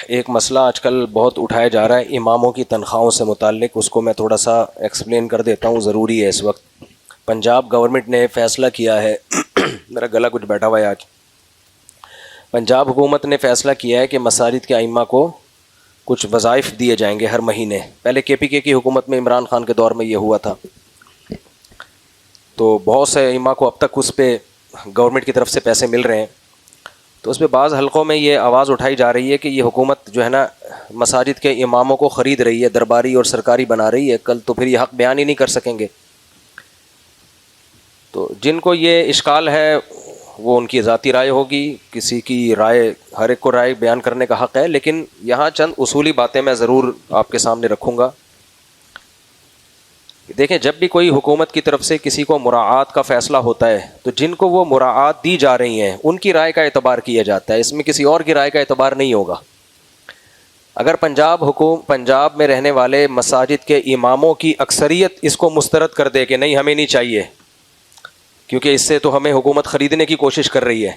ایک مسئلہ آج کل بہت اٹھایا جا رہا ہے اماموں کی تنخواہوں سے متعلق، اس کو میں تھوڑا سا ایکسپلین کر دیتا ہوں، ضروری ہے اس وقت۔ پنجاب گورنمنٹ نے فیصلہ کیا ہے میرا گلا کچھ بیٹھا ہوا ہے آج۔ پنجاب حکومت نے فیصلہ کیا ہے کہ مساجد کے ائمہ کو کچھ وظائف دیے جائیں گے ہر مہینے۔ پہلے کے پی کے کی حکومت میں عمران خان کے دور میں یہ ہوا تھا، تو بہت سے ائمہ کو اب تک اس پہ گورنمنٹ کی طرف سے پیسے مل رہے ہیں۔ تو اس پہ بعض حلقوں میں یہ آواز اٹھائی جا رہی ہے کہ یہ حکومت جو ہے نا مساجد کے اماموں کو خرید رہی ہے، درباری اور سرکاری بنا رہی ہے، کل تو پھر یہ حق بیان ہی نہیں کر سکیں گے۔ تو جن کو یہ اشکال ہے وہ ان کی ذاتی رائے ہوگی، کسی کی رائے، ہر ایک کو رائے بیان کرنے کا حق ہے، لیکن یہاں چند اصولی باتیں میں ضرور آپ کے سامنے رکھوں گا۔ دیکھیں، جب بھی کوئی حکومت کی طرف سے کسی کو مراعات کا فیصلہ ہوتا ہے تو جن کو وہ مراعات دی جا رہی ہیں ان کی رائے کا اعتبار کیا جاتا ہے، اس میں کسی اور کی رائے کا اعتبار نہیں ہوگا۔ اگر پنجاب میں رہنے والے مساجد کے اماموں کی اکثریت اس کو مسترد کر دے کہ نہیں ہمیں نہیں چاہیے کیونکہ اس سے تو ہمیں حکومت خریدنے کی کوشش کر رہی ہے،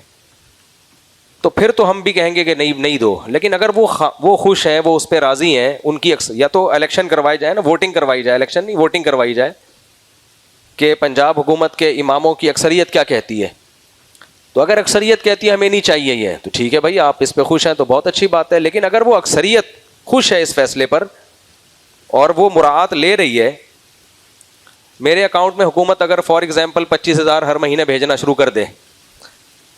تو پھر تو ہم بھی کہیں گے کہ نہیں دو۔ لیکن اگر وہ خوش ہیں، وہ اس پہ راضی ہیں، ان کی یا تو الیکشن کروائی جائے نا، ووٹنگ کروائی جائے، الیکشن نہیں، ووٹنگ کروائی جائے کہ پنجاب حکومت کے اماموں کی اکثریت کیا کہتی ہے۔ تو اگر اکثریت کہتی ہے ہمیں نہیں چاہیے یہ، تو ٹھیک ہے بھائی، آپ اس پہ خوش ہیں تو بہت اچھی بات ہے۔ لیکن اگر وہ اکثریت خوش ہے اس فیصلے پر اور وہ مراعات لے رہی ہے، میرے اکاؤنٹ میں حکومت اگر فار ایگزامپل 25,000 ہر مہینے بھیجنا شروع کر دے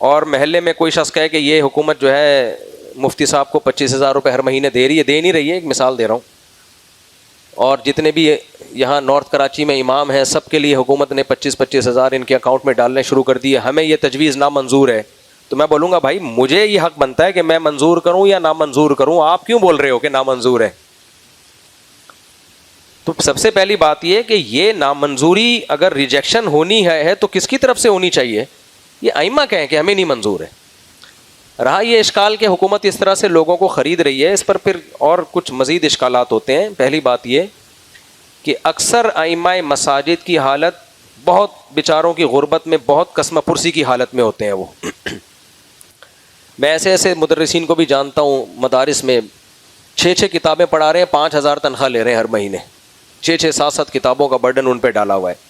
اور محلے میں کوئی شخص کہے کہ یہ حکومت جو ہے مفتی صاحب کو 25,000 روپے ہر مہینے دے نہیں رہی ہے، ایک مثال دے رہا ہوں، اور جتنے بھی یہاں نارتھ کراچی میں امام ہیں سب کے لیے حکومت نے 25,000 ان کے اکاؤنٹ میں ڈالنے شروع کر دیے، ہمیں یہ تجویز نامنظور ہے، تو میں بولوں گا بھائی مجھے یہ حق بنتا ہے کہ میں منظور کروں یا نامنظور کروں، آپ کیوں بول رہے ہو کہ نامنظور ہے؟ تو سب سے پہلی بات یہ کہ یہ نامنظوری اگر ریجیکشن ہونی ہے تو کس کی طرف سے ہونی چاہیے؟ یہ ائمہ کہیں کہ ہمیں نہیں منظور ہے۔ رہا یہ اشکال کہ حکومت اس طرح سے لوگوں کو خرید رہی ہے، اس پر پھر اور کچھ مزید اشکالات ہوتے ہیں۔ پہلی بات یہ کہ اکثر ائمہ مساجد کی حالت بہت بیچاروں کی غربت میں، بہت قسمہ پرسی کی حالت میں ہوتے ہیں وہ۔ میں ایسے مدرسین کو بھی جانتا ہوں مدارس میں 6 کتابیں پڑھا رہے ہیں، 5,000 تنخواہ لے رہے ہیں ہر مہینے، 7 کتابوں کا برڈن ان پہ ڈالا ہوا ہے۔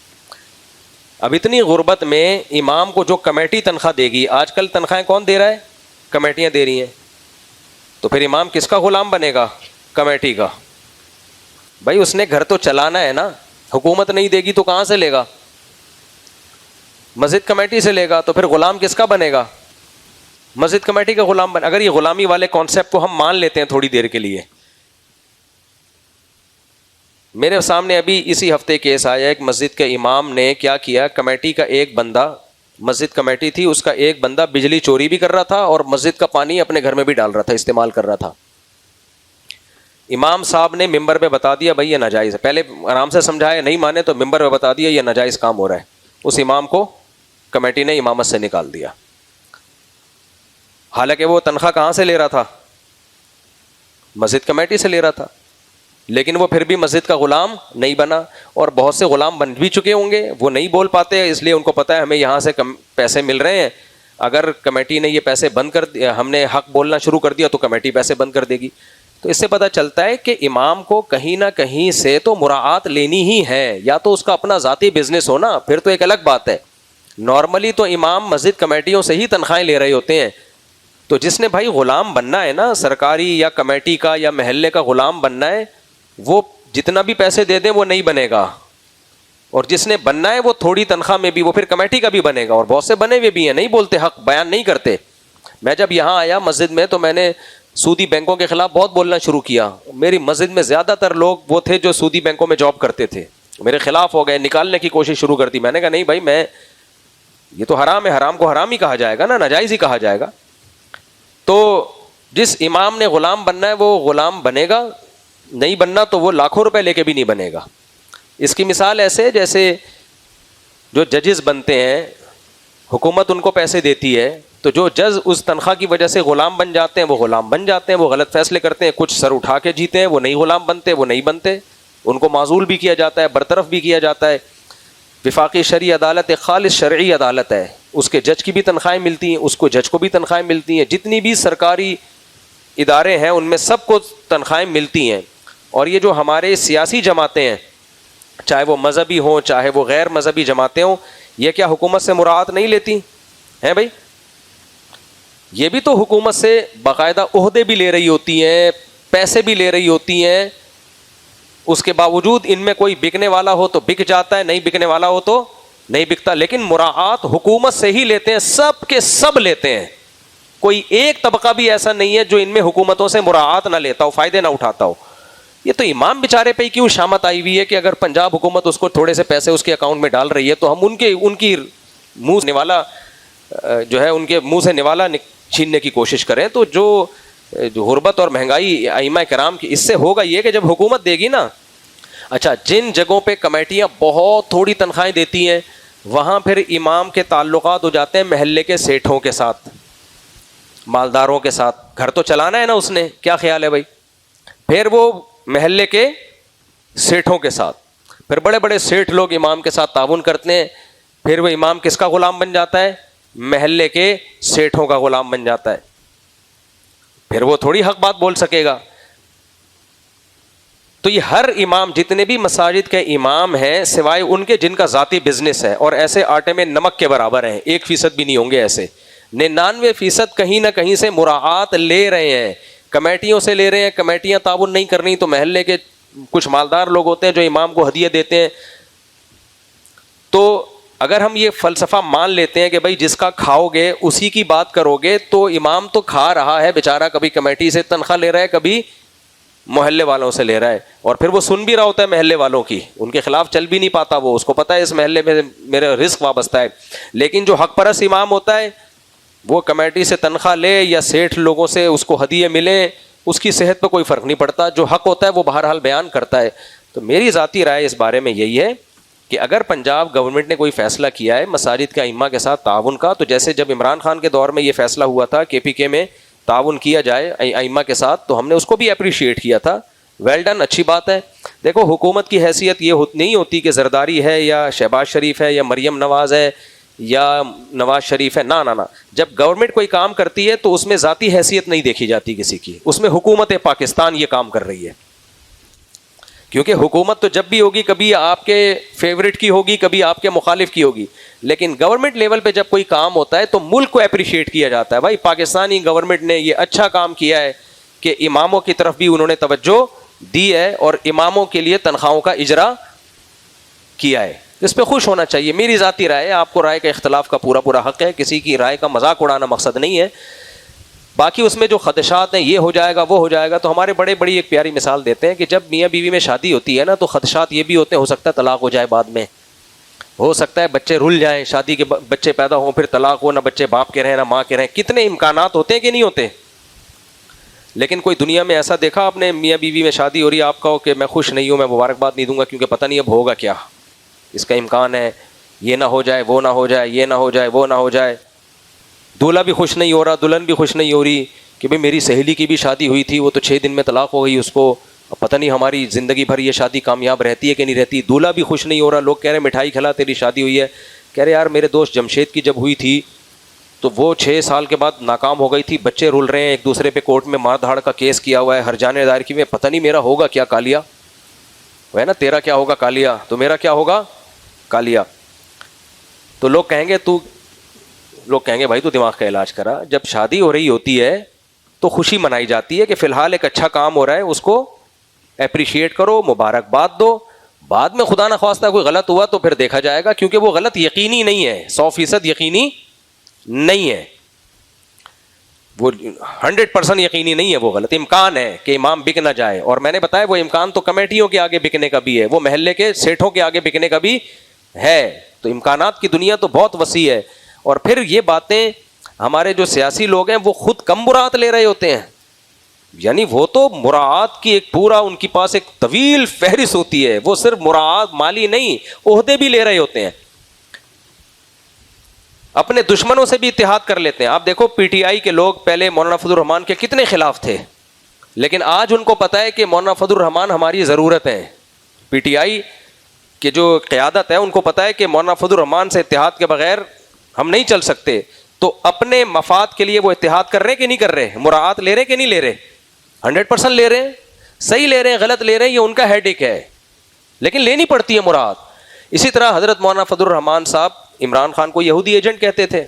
اب اتنی غربت میں امام کو جو کمیٹی تنخواہ دے گی، آج کل تنخواہیں کون دے رہا ہے؟ کمیٹیاں دے رہی ہیں، تو پھر امام کس کا غلام بنے گا؟ کمیٹی کا۔ بھائی اس نے گھر تو چلانا ہے نا، حکومت نہیں دے گی تو کہاں سے لے گا؟ مسجد کمیٹی سے لے گا، تو پھر غلام کس کا بنے گا؟ مسجد کمیٹی کا غلام بنے۔ اگر یہ غلامی والے کانسیپٹ کو ہم مان لیتے ہیں تھوڑی دیر کے لیے، میرے سامنے ابھی اسی ہفتے کیس آیا، ایک مسجد کے امام نے کیا کیا، کمیٹی کا ایک بندہ، مسجد کمیٹی تھی، اس کا ایک بندہ بجلی چوری بھی کر رہا تھا اور مسجد کا پانی اپنے گھر میں بھی ڈال رہا تھا، استعمال کر رہا تھا۔ امام صاحب نے ممبر پہ بتا دیا بھائی یہ ناجائز ہے، پہلے آرام سے سمجھایا، نہیں مانے تو ممبر پہ بتا دیا یہ ناجائز کام ہو رہا ہے، اس امام کو کمیٹی نے امامت سے نکال دیا، حالانکہ وہ تنخواہ کہاں سے لے رہا تھا؟ مسجد کمیٹی سے لے رہا تھا، لیکن وہ پھر بھی مسجد کا غلام نہیں بنا۔ اور بہت سے غلام بن بھی چکے ہوں گے، وہ نہیں بول پاتے اس لیے ان کو پتہ ہے ہمیں یہاں سے پیسے مل رہے ہیں، اگر کمیٹی نے یہ پیسے بند کر دیا، ہم نے حق بولنا شروع کر دیا تو کمیٹی پیسے بند کر دے گی۔ تو اس سے پتہ چلتا ہے کہ امام کو کہیں نہ کہیں سے تو مراعات لینی ہی ہے، یا تو اس کا اپنا ذاتی بزنس ہونا، پھر تو ایک الگ بات ہے۔ نارملی تو امام مسجد کمیٹیوں سے ہی تنخواہیں لے رہے ہوتے ہیں، تو جس نے بھائی غلام بننا ہے نا، سرکاری یا کمیٹی کا یا محلے کا غلام بننا ہے، وہ جتنا بھی پیسے دے دیں وہ نہیں بنے گا، اور جس نے بننا ہے وہ تھوڑی تنخواہ میں بھی، وہ پھر کمیٹی کا بھی بنے گا۔ اور بہت سے بنے ہوئے بھی ہیں، نہیں بولتے، حق بیان نہیں کرتے۔ میں جب یہاں آیا مسجد میں تو میں نے سودی بینکوں کے خلاف بہت بولنا شروع کیا، میری مسجد میں زیادہ تر لوگ وہ تھے جو سودی بینکوں میں جاب کرتے تھے، میرے خلاف ہو گئے، نکالنے کی کوشش شروع کر دی۔ میں نے کہا نہیں بھائی، یہ تو حرام ہے، حرام کو حرام ہی کہا جائے گا نا، ناجائز ہی کہا جائے گا۔ تو جس امام نے غلام بننا ہے وہ غلام بنے گا، نہیں بننا تو وہ لاکھوں روپے لے کے بھی نہیں بنے گا۔ اس کی مثال ایسے جیسے جو ججز بنتے ہیں، حکومت ان کو پیسے دیتی ہے، تو جو جج اس تنخواہ کی وجہ سے غلام بن جاتے ہیں وہ غلام بن جاتے ہیں، وہ غلط فیصلے کرتے ہیں، کچھ سر اٹھا کے جیتے ہیں، وہ نہیں غلام بنتے، وہ نہیں بنتے، ان کو معزول بھی کیا جاتا ہے، برطرف بھی کیا جاتا ہے۔ وفاقی شرعی عدالت ایک خالص شرعی عدالت ہے، اس کے جج کی بھی تنخواہیں ملتی ہیں، اس کو جج کو بھی تنخواہیں ملتی ہیں، جتنی بھی سرکاری ادارے ہیں ان میں سب کو تنخواہیں ملتی ہیں. اور یہ جو ہمارے سیاسی جماعتیں ہیں, چاہے وہ مذہبی ہوں چاہے وہ غیر مذہبی جماعتیں ہوں, یہ کیا حکومت سے مراعات نہیں لیتی ہیں بھائی؟ یہ بھی تو حکومت سے باقاعدہ عہدے بھی لے رہی ہوتی ہیں, پیسے بھی لے رہی ہوتی ہیں. اس کے باوجود ان میں کوئی بکنے والا ہو تو بک جاتا ہے, نہیں بکنے والا ہو تو نہیں بکتا. لیکن مراعات حکومت سے ہی لیتے ہیں, سب کے سب لیتے ہیں. کوئی ایک طبقہ بھی ایسا نہیں ہے جو ان میں حکومتوں سے مراعات نہ لیتا ہو, فائدے نہ اٹھاتا ہو. یہ تو امام بیچارے پہ کیوں شامت آئی ہوئی ہے کہ اگر پنجاب حکومت اس کو تھوڑے سے پیسے اس کے اکاؤنٹ میں ڈال رہی ہے تو ہم ان کی منہ نوالا جو ہے ان کے منہ سے نوالا چھیننے کی کوشش کریں. تو جو غربت اور مہنگائی ائمہ کرام کی, اس سے ہوگا یہ کہ جب حکومت دے گی نا, اچھا جن جگہوں پہ کمیٹیاں بہت تھوڑی تنخواہیں دیتی ہیں وہاں پھر امام کے تعلقات ہو جاتے ہیں محلے کے سیٹھوں کے ساتھ, مالداروں کے ساتھ. گھر تو چلانا ہے نا اس نے, کیا خیال ہے بھائی؟ پھر وہ محلے کے سیٹھوں کے ساتھ, پھر بڑے بڑے سیٹھ لوگ امام کے ساتھ تعاون کرتے ہیں. پھر وہ امام کس کا غلام بن جاتا ہے؟ محلے کے سیٹھوں کا غلام بن جاتا ہے. پھر وہ تھوڑی حق بات بول سکے گا. تو یہ ہر امام, جتنے بھی مساجد کے امام ہیں سوائے ان کے جن کا ذاتی بزنس ہے, اور ایسے آٹے میں نمک کے برابر ہیں, 1% بھی نہیں ہوں گے ایسے, 99% کہیں نہ کہیں سے مراعات لے رہے ہیں, کمیٹیوں سے لے رہے ہیں. کمیٹیاں تعاون نہیں کر رہی تو محلے کے کچھ مالدار لوگ ہوتے ہیں جو امام کو ہدیہ دیتے ہیں. تو اگر ہم یہ فلسفہ مان لیتے ہیں کہ بھائی جس کا کھاؤ گے اسی کی بات کرو گے, تو امام تو کھا رہا ہے بیچارہ, کبھی کمیٹی سے تنخواہ لے رہا ہے, کبھی محلے والوں سے لے رہا ہے, اور پھر وہ سن بھی رہا ہوتا ہے محلے والوں کی, ان کے خلاف چل بھی نہیں پاتا. وہ اس کو پتا ہے اس محلے میں میرا رزق وابستہ ہے. لیکن جو حق پرست امام ہوتا ہے وہ کمیٹی سے تنخواہ لے یا سیٹھ لوگوں سے اس کو ہدیے ملے, اس کی صحت پہ کوئی فرق نہیں پڑتا. جو حق ہوتا ہے وہ بہرحال بیان کرتا ہے. تو میری ذاتی رائے اس بارے میں یہی ہے کہ اگر پنجاب گورنمنٹ نے کوئی فیصلہ کیا ہے مساجد کے ائمہ کے ساتھ تعاون کا, تو جیسے جب عمران خان کے دور میں یہ فیصلہ ہوا تھا KPK میں تعاون کیا جائے ائمہ کے ساتھ, تو ہم نے اس کو بھی اپریشیٹ کیا تھا. ویل ڈن, اچھی بات ہے. دیکھو حکومت کی حیثیت یہ نہیں ہوتی کہ زرداری ہے یا شہباز شریف ہے یا مریم نواز ہے یا نواز شریف ہے, نہ. جب گورنمنٹ کوئی کام کرتی ہے تو اس میں ذاتی حیثیت نہیں دیکھی جاتی کسی کی, اس میں حکومت پاکستان یہ کام کر رہی ہے. کیونکہ حکومت تو جب بھی ہوگی کبھی آپ کے فیورٹ کی ہوگی, کبھی آپ کے مخالف کی ہوگی, لیکن گورنمنٹ لیول پہ جب کوئی کام ہوتا ہے تو ملک کو اپریشیٹ کیا جاتا ہے. بھائی پاکستانی گورنمنٹ نے یہ اچھا کام کیا ہے کہ اماموں کی طرف بھی انہوں نے توجہ دی ہے اور اماموں کے لیے تنخواہوں کا اجرا کیا ہے. اس پہ خوش ہونا چاہیے. میری ذاتی رائے ہے, آپ کو رائے کا اختلاف کا پورا حق ہے, کسی کی رائے کا مذاق اڑانا مقصد نہیں ہے. باقی اس میں جو خدشات ہیں, یہ ہو جائے گا وہ ہو جائے گا, تو ہمارے بڑی ایک پیاری مثال دیتے ہیں کہ جب میاں بیوی میں شادی ہوتی ہے نا تو خدشات یہ بھی ہوتے ہیں, ہو سکتا ہے طلاق ہو جائے بعد میں, ہو سکتا ہے بچے رل جائیں, شادی کے بچے پیدا ہوں پھر طلاق ہو, نہ بچے باپ کے رہیں نہ ماں کے رہیں. کتنے امکانات ہوتے ہیں کہ نہیں ہوتے. لیکن کوئی دنیا میں ایسا دیکھا آپ نے میاں بیوی میں شادی ہو رہی ہے, آپ کہو کہ میں خوش نہیں ہوں, میں مبارکباد نہیں دوں گا کیونکہ پتہ نہیں اب ہوگا کیا, اس کا امکان ہے یہ نہ ہو جائے, وہ نہ ہو جائے, یہ نہ ہو جائے, وہ نہ ہو جائے. دولہا بھی خوش نہیں ہو رہا, دلہن بھی خوش نہیں ہو رہی کہ بھئی میری سہیلی کی بھی شادی ہوئی تھی, وہ تو 6 دن میں طلاق ہو گئی اس کو, اب پتہ نہیں ہماری زندگی بھر یہ شادی کامیاب رہتی ہے کہ نہیں رہتی. دولہا بھی خوش نہیں ہو رہا, لوگ کہہ رہے ہیں مٹھائی کھلا تیری شادی ہوئی ہے. کہہ رہے یار میرے دوست جمشید کی جب ہوئی تھی تو وہ 6 سال کے بعد ناکام ہو گئی تھی, بچے رول رہے ہیں, ایک دوسرے پہ کورٹ میں مار دھاڑ کا کیس کیا ہوا ہے, ہر جانے دائر کی, میں پتہ نہیں میرا ہوگا کیا کالیا, وہ ہے نا تیرا کیا ہوگا کالیا, تو میرا کیا ہوگا کالیا. تو لوگ کہیں گے بھائی تو دماغ کا علاج کرا. جب شادی ہو رہی ہوتی ہے تو خوشی منائی جاتی ہے کہ فی الحال ایک اچھا کام ہو رہا ہے, اس کو اپریشیٹ کرو, مبارکباد دو. بعد میں خدا نہ خواستہ کوئی غلط ہوا تو پھر دیکھا جائے گا, کیونکہ وہ غلط یقینی نہیں ہے, 100% یقینی نہیں ہے, وہ 100% یقینی نہیں ہے, وہ غلط امکان ہے کہ امام بک نہ جائے. اور میں نے بتایا وہ امکان تو کمیٹیوں کے آگے بکنے کا بھی ہے, وہ محلے کے سیٹھوں کے آگے بکنے کا بھی ہے. تو امکانات کی دنیا تو بہت وسیع ہے. اور پھر یہ باتیں ہمارے جو سیاسی لوگ ہیں وہ خود کم مراعات لے رہے ہوتے ہیں, یعنی وہ تو مراعات کی ایک پورا ان کے پاس ایک طویل فہرست ہوتی ہے, وہ صرف مراعات مالی نہیں عہدے بھی لے رہے ہوتے ہیں, اپنے دشمنوں سے بھی اتحاد کر لیتے ہیں. آپ دیکھو PTI کے لوگ پہلے مولانا فضل الرحمان کے کتنے خلاف تھے, لیکن آج ان کو پتا ہے کہ مولانا فضل الرحمان ہماری ضرورت ہے. PTI کے جو قیادت ہے ان کو پتا ہے کہ مولانا فضل الرحمان سے اتحاد کے بغیر ہم نہیں چل سکتے, تو اپنے مفاد کے لیے وہ اتحاد کر رہے کہ نہیں کر رہے, مراعات لے رہے کہ نہیں لے رہے. 100% لے رہے ہیں, صحیح لے رہے ہیں غلط لے رہے ہیں, یہ ان کا ہیڈیک ہے, لیکن لینی پڑتی ہے مراد. اسی طرح حضرت مولانا فضل الرحمان صاحب عمران خان کو یہودی ایجنٹ کہتے تھے,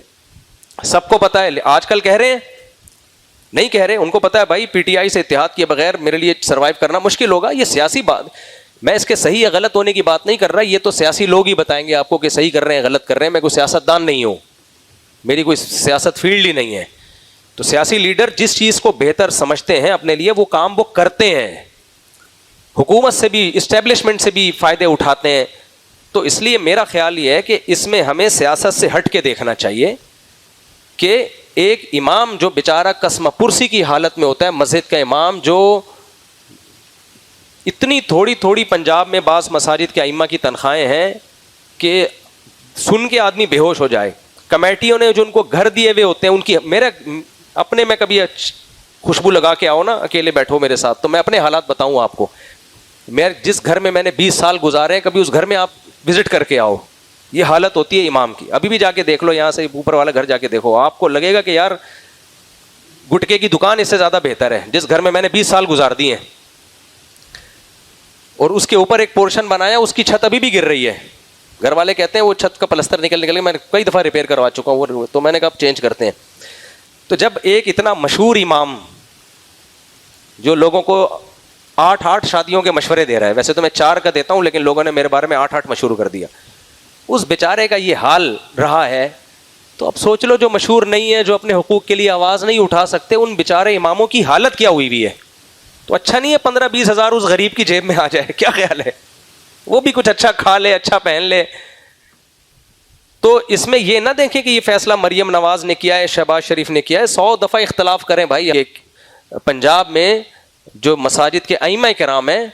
سب کو پتا ہے. آج کل کہہ رہے ہیں نہیں کہہ رہے, ان کو پتا ہے بھائی پی ٹی آئی سے اتحاد کیے بغیر میرے لیے سروائیو کرنا مشکل ہوگا. یہ سیاسی بات, میں اس کے صحیح یا غلط ہونے کی بات نہیں کر رہا, یہ تو سیاسی لوگ ہی بتائیں گے آپ کو کہ صحیح کر رہے ہیں غلط کر رہے ہیں. میں کوئی سیاست دان نہیں ہوں, میری کوئی سیاست فیلڈ ہی نہیں ہے. تو سیاسی لیڈر جس چیز کو بہتر سمجھتے ہیں اپنے لیے وہ کام وہ کرتے ہیں, حکومت سے بھی اسٹیبلشمنٹ سے بھی فائدے اٹھاتے ہیں. تو اس لیے میرا خیال یہ ہے کہ اس میں ہمیں سیاست سے ہٹ کے دیکھنا چاہیے کہ ایک امام جو بیچارہ قسم پرسی کی حالت میں ہوتا ہے, مسجد کا امام جو اتنی تھوڑی تھوڑی پنجاب میں بعض مساجد کے ائمہ کی تنخواہیں ہیں کہ سن کے آدمی بے ہوش ہو جائے. کمیٹیوں نے جو ان کو گھر دیے ہوئے ہوتے ہیں ان کی, میرے اپنے میں کبھی خوشبو لگا کے آؤ نا, اکیلے بیٹھو میرے ساتھ تو میں اپنے حالات بتاؤں آپ کو. میں جس گھر میں نے 20 سال گزارے, کبھی اس گھر میں آپ وزٹ کر کے آؤ, یہ حالت ہوتی ہے امام کی. ابھی بھی جا کے دیکھ لو, یہاں سے اوپر والا گھر جا کے دیکھو, آپ کو لگے گا کہ یار گٹکے کی دکان اس سے زیادہ بہتر ہے. جس گھر میں نے 20 سال گزار دیے ہیں اور اس کے اوپر ایک پورشن بنایا, اس کی چھت ابھی بھی گر رہی ہے. گھر والے کہتے ہیں وہ چھت کا پلستر نکل کے میں کئی دفعہ ریپیئر کروا چکا ہوں, تو میں نے کہا چینج کرتے ہیں. تو جب ایک اتنا مشہور امام جو لوگوں کو 8 شادیوں کے مشورے دے رہا ہے, ویسے تو میں 4 کا دیتا ہوں لیکن لوگوں نے میرے بارے میں 8 مشہور کر دیا, اس بیچارے کا یہ حال رہا ہے, تو اب سوچ لو جو مشہور نہیں ہے, جو اپنے حقوق کے لیے آواز نہیں اٹھا سکتے, ان بیچارے اماموں کی حالت کیا ہوئی ہوئی ہے. تو اچھا نہیں ہے 15-20 ہزار اس غریب کی جیب میں آ جائے, کیا خیال ہے, وہ بھی کچھ اچھا کھا لے, اچھا پہن لے. تو اس میں یہ نہ دیکھیں کہ یہ فیصلہ مریم نواز نے کیا ہے, شہباز شریف نے کیا ہے. 100 دفعہ اختلاف کریں بھائی. پنجاب میں جو مساجد کے ائمہ کرام ہیں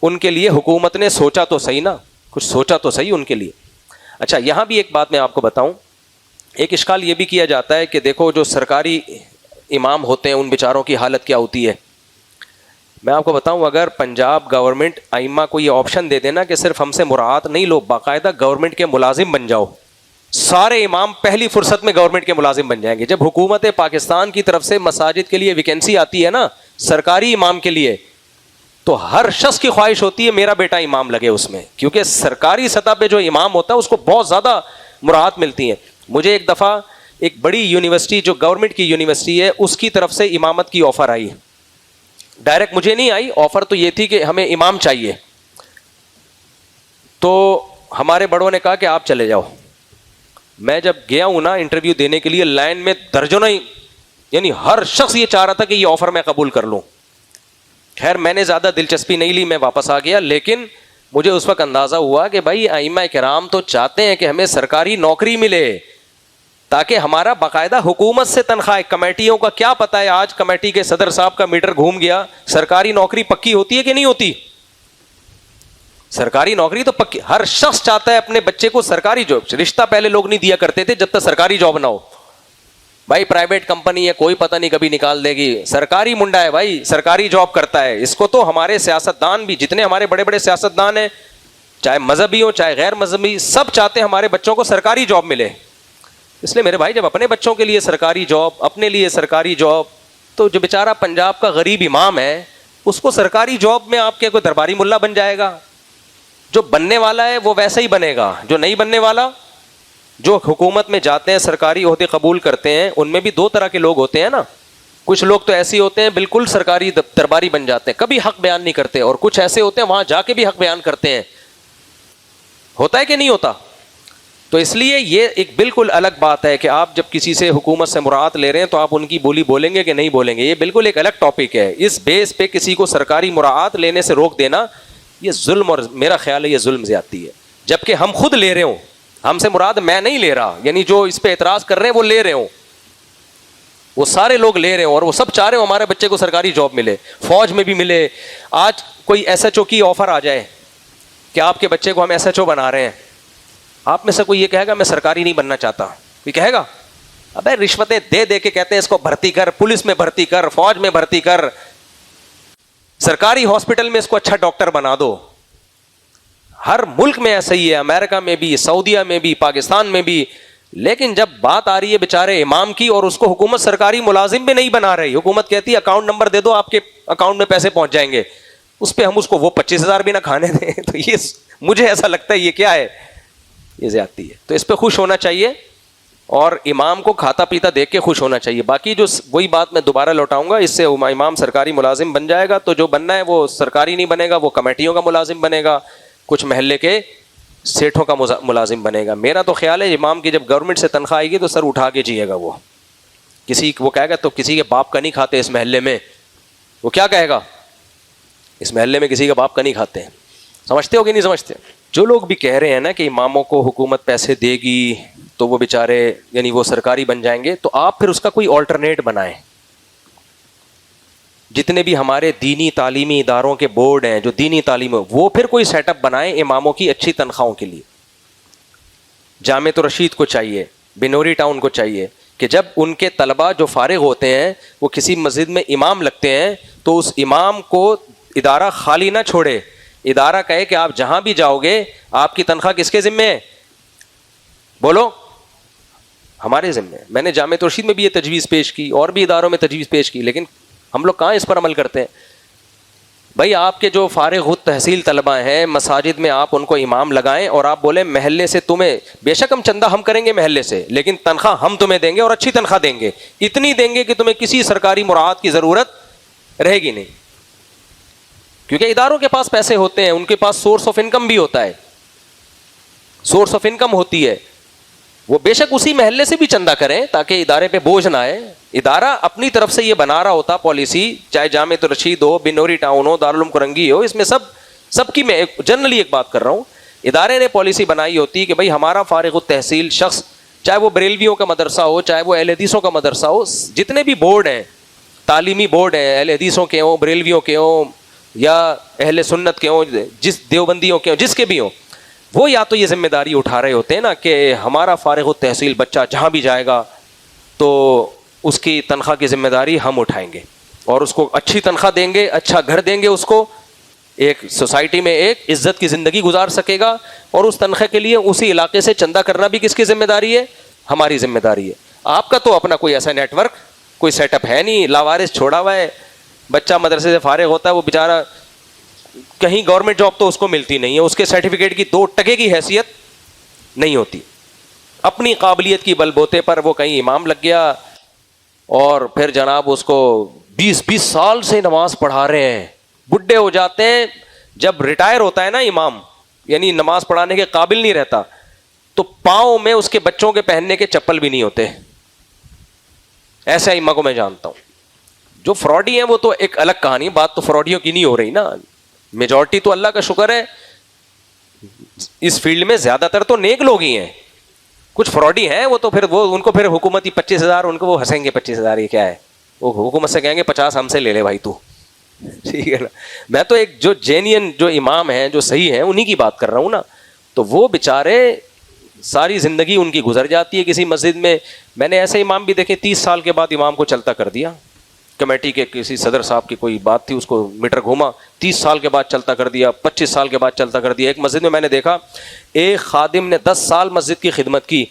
ان کے لیے حکومت نے سوچا تو صحیح نا, کچھ سوچا تو صحیح ان کے لیے. اچھا یہاں بھی ایک بات میں آپ کو بتاؤں, ایک اشکال یہ بھی کیا جاتا ہے کہ دیکھو جو سرکاری امام ہوتے ہیں ان بیچاروں کی حالت کیا ہوتی ہے. میں آپ کو بتاؤں, اگر پنجاب گورنمنٹ ائمہ کو یہ آپشن دے دینا کہ صرف ہم سے مراعات نہیں لو, باقاعدہ گورنمنٹ کے ملازم بن جاؤ, سارے امام پہلی فرصت میں گورنمنٹ کے ملازم بن جائیں گے. جب حکومت پاکستان کی طرف سے مساجد کے لیے ویکینسی آتی ہے نا سرکاری امام کے لیے, تو ہر شخص کی خواہش ہوتی ہے میرا بیٹا امام لگے اس میں, کیونکہ سرکاری سطح پہ جو امام ہوتا ہے اس کو بہت زیادہ مراعات ملتی ہیں. مجھے ایک دفعہ ایک بڑی یونیورسٹی جو گورنمنٹ کی یونیورسٹی ہے اس کی طرف سے امامت کی آفر آئی, ڈائریکٹ مجھے نہیں آئی, آفر تو یہ تھی کہ ہمیں امام چاہیے. تو ہمارے بڑوں نے کہا کہ آپ چلے جاؤ. میں جب گیا ہوں نا انٹرویو دینے کے لیے, لائن میں درجنوں, یعنی ہر شخص یہ چاہ رہا تھا کہ یہ آفر میں قبول کر لوں. خیر میں نے زیادہ دلچسپی نہیں لی, میں واپس آ گیا. لیکن مجھے اس وقت اندازہ ہوا کہ بھائی ائمہ کرام تو چاہتے ہیں کہ ہمیں سرکاری نوکری ملے تاکہ ہمارا باقاعدہ حکومت سے تنخواہ. کمیٹیوں کا کیا پتہ ہے, آج کمیٹی کے صدر صاحب کا میٹر گھوم گیا, سرکاری نوکری پکی ہوتی ہے کہ نہیں ہوتی؟ سرکاری نوکری تو پکی, ہر شخص چاہتا ہے اپنے بچے کو سرکاری جاب. رشتہ پہلے لوگ نہیں دیا کرتے تھے جب تک سرکاری جاب نہ ہو. بھائی پرائیویٹ کمپنی ہے, کوئی پتہ نہیں کبھی نکال دے گی, سرکاری منڈا ہے بھائی, سرکاری جاب کرتا ہے. اس کو تو ہمارے سیاستدان بھی, جتنے ہمارے بڑے بڑے سیاستدان ہیں, چاہے مذہبی ہوں چاہے غیر مذہبی, سب چاہتے ہیں ہمارے بچوں کو سرکاری جاب ملے. اس لیے میرے بھائی جب اپنے بچوں کے لیے سرکاری جاب, اپنے لیے سرکاری جاب, تو جو بیچارہ پنجاب کا غریب امام ہے اس کو سرکاری جاب میں آپ کے کوئی درباری ملا بن جائے گا. جو بننے والا ہے وہ ویسا ہی بنے گا, جو نہیں بننے والا, جو حکومت میں جاتے ہیں سرکاری عہدے قبول کرتے ہیں, ان میں بھی 2 طرح کے لوگ ہوتے ہیں نا. کچھ لوگ تو ایسے ہوتے ہیں بالکل سرکاری درباری بن جاتے ہیں, کبھی حق بیان نہیں کرتے, اور کچھ ایسے ہوتے ہیں وہاں جا کے بھی حق بیان کرتے ہیں. ہوتا ہے کہ نہیں ہوتا؟ تو اس لیے یہ ایک بالکل الگ بات ہے کہ آپ جب کسی سے حکومت سے مراعات لے رہے ہیں تو آپ ان کی بولی بولیں گے کہ نہیں بولیں گے, یہ بالکل ایک الگ ٹاپک ہے. اس بیس پہ کسی کو سرکاری مراعات لینے سے روک دینا یہ ظلم, اور میرا خیال ہے یہ ظلم زیادتی ہے. جبکہ ہم خود لے رہے ہوں, ہم سے مراد میں نہیں لے رہا, یعنی جو اس پہ اعتراض کر رہے ہیں وہ لے رہے ہوں, وہ سارے لوگ لے رہے ہوں, اور وہ سب چاہ رہے ہوں ہمارے بچے کو سرکاری جاب ملے, فوج میں بھی ملے. آج کوئی ایس ایچ او کی آفر آ جائے کہ آپ کے بچے کو ہم ایس ایچ او بنا رہے ہیں, آپ میں سے کوئی یہ کہے گا میں سرکاری نہیں بننا چاہتا؟ کوئی کہے گا؟ ابے رشوتیں دے دے کے کہتے ہیں اس کو بھرتی کر, پولیس میں بھرتی کر, فوج میں بھرتی کر, سرکاری ہاسپٹل میں اس کو اچھا ڈاکٹر بنا دو. ہر ملک میں ایسا ہی ہے, امریکہ میں بھی, سعودیہ میں بھی, پاکستان میں بھی. لیکن جب بات آ رہی ہے بیچارے امام کی اور اس کو حکومت سرکاری ملازم بھی نہیں بنا رہی, حکومت کہتی ہے اکاؤنٹ نمبر دے دو آپ کے اکاؤنٹ میں پیسے پہنچ جائیں گے, اس پہ ہم اس کو وہ 25,000 بھی نہ کھانے دیں, تو یہ مجھے ایسا لگتا ہے یہ کیا ہے, یہ زیادتی ہے. تو اس پہ خوش ہونا چاہیے اور امام کو کھاتا پیتا دیکھ کے خوش ہونا چاہیے. باقی جو وہی بات میں دوبارہ لوٹاؤں گا, اس سے امام سرکاری ملازم بن جائے گا تو جو بننا ہے وہ سرکاری نہیں بنے گا, وہ کمیٹیوں کا ملازم بنے گا, کچھ محلے کے سیٹھوں کا ملازم بنے گا. میرا تو خیال ہے امام کی جب گورنمنٹ سے تنخواہ آئے گی تو سر اٹھا کے جیے گا, وہ کہے گا تو کسی کے باپ کا نہیں کھاتے اس محلے میں, وہ کیا کہے گا, اس محلے میں کسی کے باپ کا نہیں کھاتے ہیں. سمجھتے ہو کہ نہیں سمجھتے؟ جو لوگ بھی کہہ رہے ہیں نا کہ اماموں کو حکومت پیسے دے گی تو وہ بیچارے یعنی وہ سرکاری بن جائیں گے, تو آپ پھر اس کا کوئی آلٹرنیٹ بنائیں. جتنے بھی ہمارے دینی تعلیمی اداروں کے بورڈ ہیں جو دینی تعلیم, وہ پھر کوئی سیٹ اپ بنائیں اماموں کی اچھی تنخواہوں کے لیے. جامع رشید کو چاہیے, بنوری ٹاؤن کو چاہیے کہ جب ان کے طلباء جو فارغ ہوتے ہیں وہ کسی مسجد میں امام لگتے ہیں تو اس امام کو ادارہ خالی نہ چھوڑے, ادارہ کہے کہ آپ جہاں بھی جاؤ گے آپ کی تنخواہ کس کے ذمہ ہے, بولو ہمارے ذمہ ہے. میں نے جامع رشید میں بھی یہ تجویز پیش کی اور بھی اداروں میں تجویز پیش کی, لیکن ہم لوگ کہاں اس پر عمل کرتے ہیں. بھائی آپ کے جو فارغ تحصیل طلباء ہیں مساجد میں آپ ان کو امام لگائیں اور آپ بولیں محلے سے تمہیں, بے شک ہم چندہ ہم کریں گے محلے سے, لیکن تنخواہ ہم تمہیں دیں گے اور اچھی تنخواہ دیں گے, اتنی دیں گے کہ تمہیں کسی سرکاری مراعات کی ضرورت رہے گی نہیں. کیونکہ اداروں کے پاس پیسے ہوتے ہیں, ان کے پاس سورس آف انکم بھی ہوتا ہے, سورس آف انکم ہوتی ہے, وہ بے شک اسی محلے سے بھی چندہ کریں تاکہ ادارے پہ بوجھ نہ آئے. ادارہ اپنی طرف سے یہ بنا رہا ہوتا پالیسی, چاہے جامع رشید ہو, بنوری ٹاؤن ہو, دارالعلوم کرنگی ہو, اس میں سب کی میں جنرلی ایک بات کر رہا ہوں, ادارے نے پالیسی بنائی ہوتی کہ بھائی ہمارا فارغ التحصیل شخص, چاہے وہ بریلویوں کا مدرسہ ہو, چاہے وہ اہل حدیثوں کا مدرسہ ہو, جتنے بھی بورڈ ہیں تعلیمی بورڈ ہیں, اہل حدیثوں کے ہوں, بریلویوں کے ہوں یا اہل سنت کے ہوں, جس دیوبندیوں کے ہوں, جس کے بھی ہوں, وہ یا تو یہ ذمہ داری اٹھا رہے ہوتے ہیں نا کہ ہمارا فارغ التحصیل بچہ جہاں بھی جائے گا تو اس کی تنخواہ کی ذمہ داری ہم اٹھائیں گے اور اس کو اچھی تنخواہ دیں گے, اچھا گھر دیں گے, اس کو ایک سوسائٹی میں ایک عزت کی زندگی گزار سکے گا, اور اس تنخواہ کے لیے اسی علاقے سے چندہ کرنا بھی کس کی ذمہ داری ہے, ہماری ذمہ داری ہے. آپ کا تو اپنا کوئی ایسا نیٹ ورک کوئی سیٹ اپ ہے نہیں, لاوارث چھوڑا ہوا ہے, بچہ مدرسے سے فارغ ہوتا ہے, وہ بیچارہ کہیں گورنمنٹ جاب تو اس کو ملتی نہیں ہے, اس کے سرٹیفکیٹ کی 2 ٹکے کی حیثیت نہیں ہوتی, اپنی قابلیت کی بل بوتے پر وہ کہیں امام لگ گیا اور پھر جناب اس کو 20 سال سے نماز پڑھا رہے ہیں, بڈھے ہو جاتے ہیں, جب ریٹائر ہوتا ہے نا امام یعنی نماز پڑھانے کے قابل نہیں رہتا تو پاؤں میں اس کے بچوں کے پہننے کے چپل بھی نہیں ہوتے. ایسے امام کو میں جانتا ہوں. جو فراڈی ہیں وہ تو ایک الگ کہانی, بات تو فراڈیوں کی نہیں ہو رہی نا, میجورٹی تو اللہ کا شکر ہے اس فیلڈ میں زیادہ تر تو نیک لوگ ہی ہیں, کچھ فراڈی ہیں وہ تو پھر وہ ان کو پھر حکومتی 25,000 ان کو وہ ہنسیں گے, 25,000 یہ کیا ہے, وہ حکومت سے کہیں گے 50 ہم سے لے لے بھائی تو, ٹھیک ہے نا. میں تو ایک جو جینین جو امام ہیں جو صحیح ہیں انہی کی بات کر رہا ہوں نا, تو وہ بیچارے ساری زندگی ان کی گزر جاتی ہے کسی مسجد میں. میں نے ایسے امام بھی دیکھے 30 سال کے بعد امام کو چلتا کر دیا, کمیٹی کے کسی صدر صاحب کی کوئی بات تھی, اس کو میٹر گھوما, 30 سال کے بعد چلتا کر دیا, 25 سال کے بعد چلتا کر دیا. ایک مسجد میں نے دیکھا ایک خادم نے 10 سال مسجد کی خدمت کی,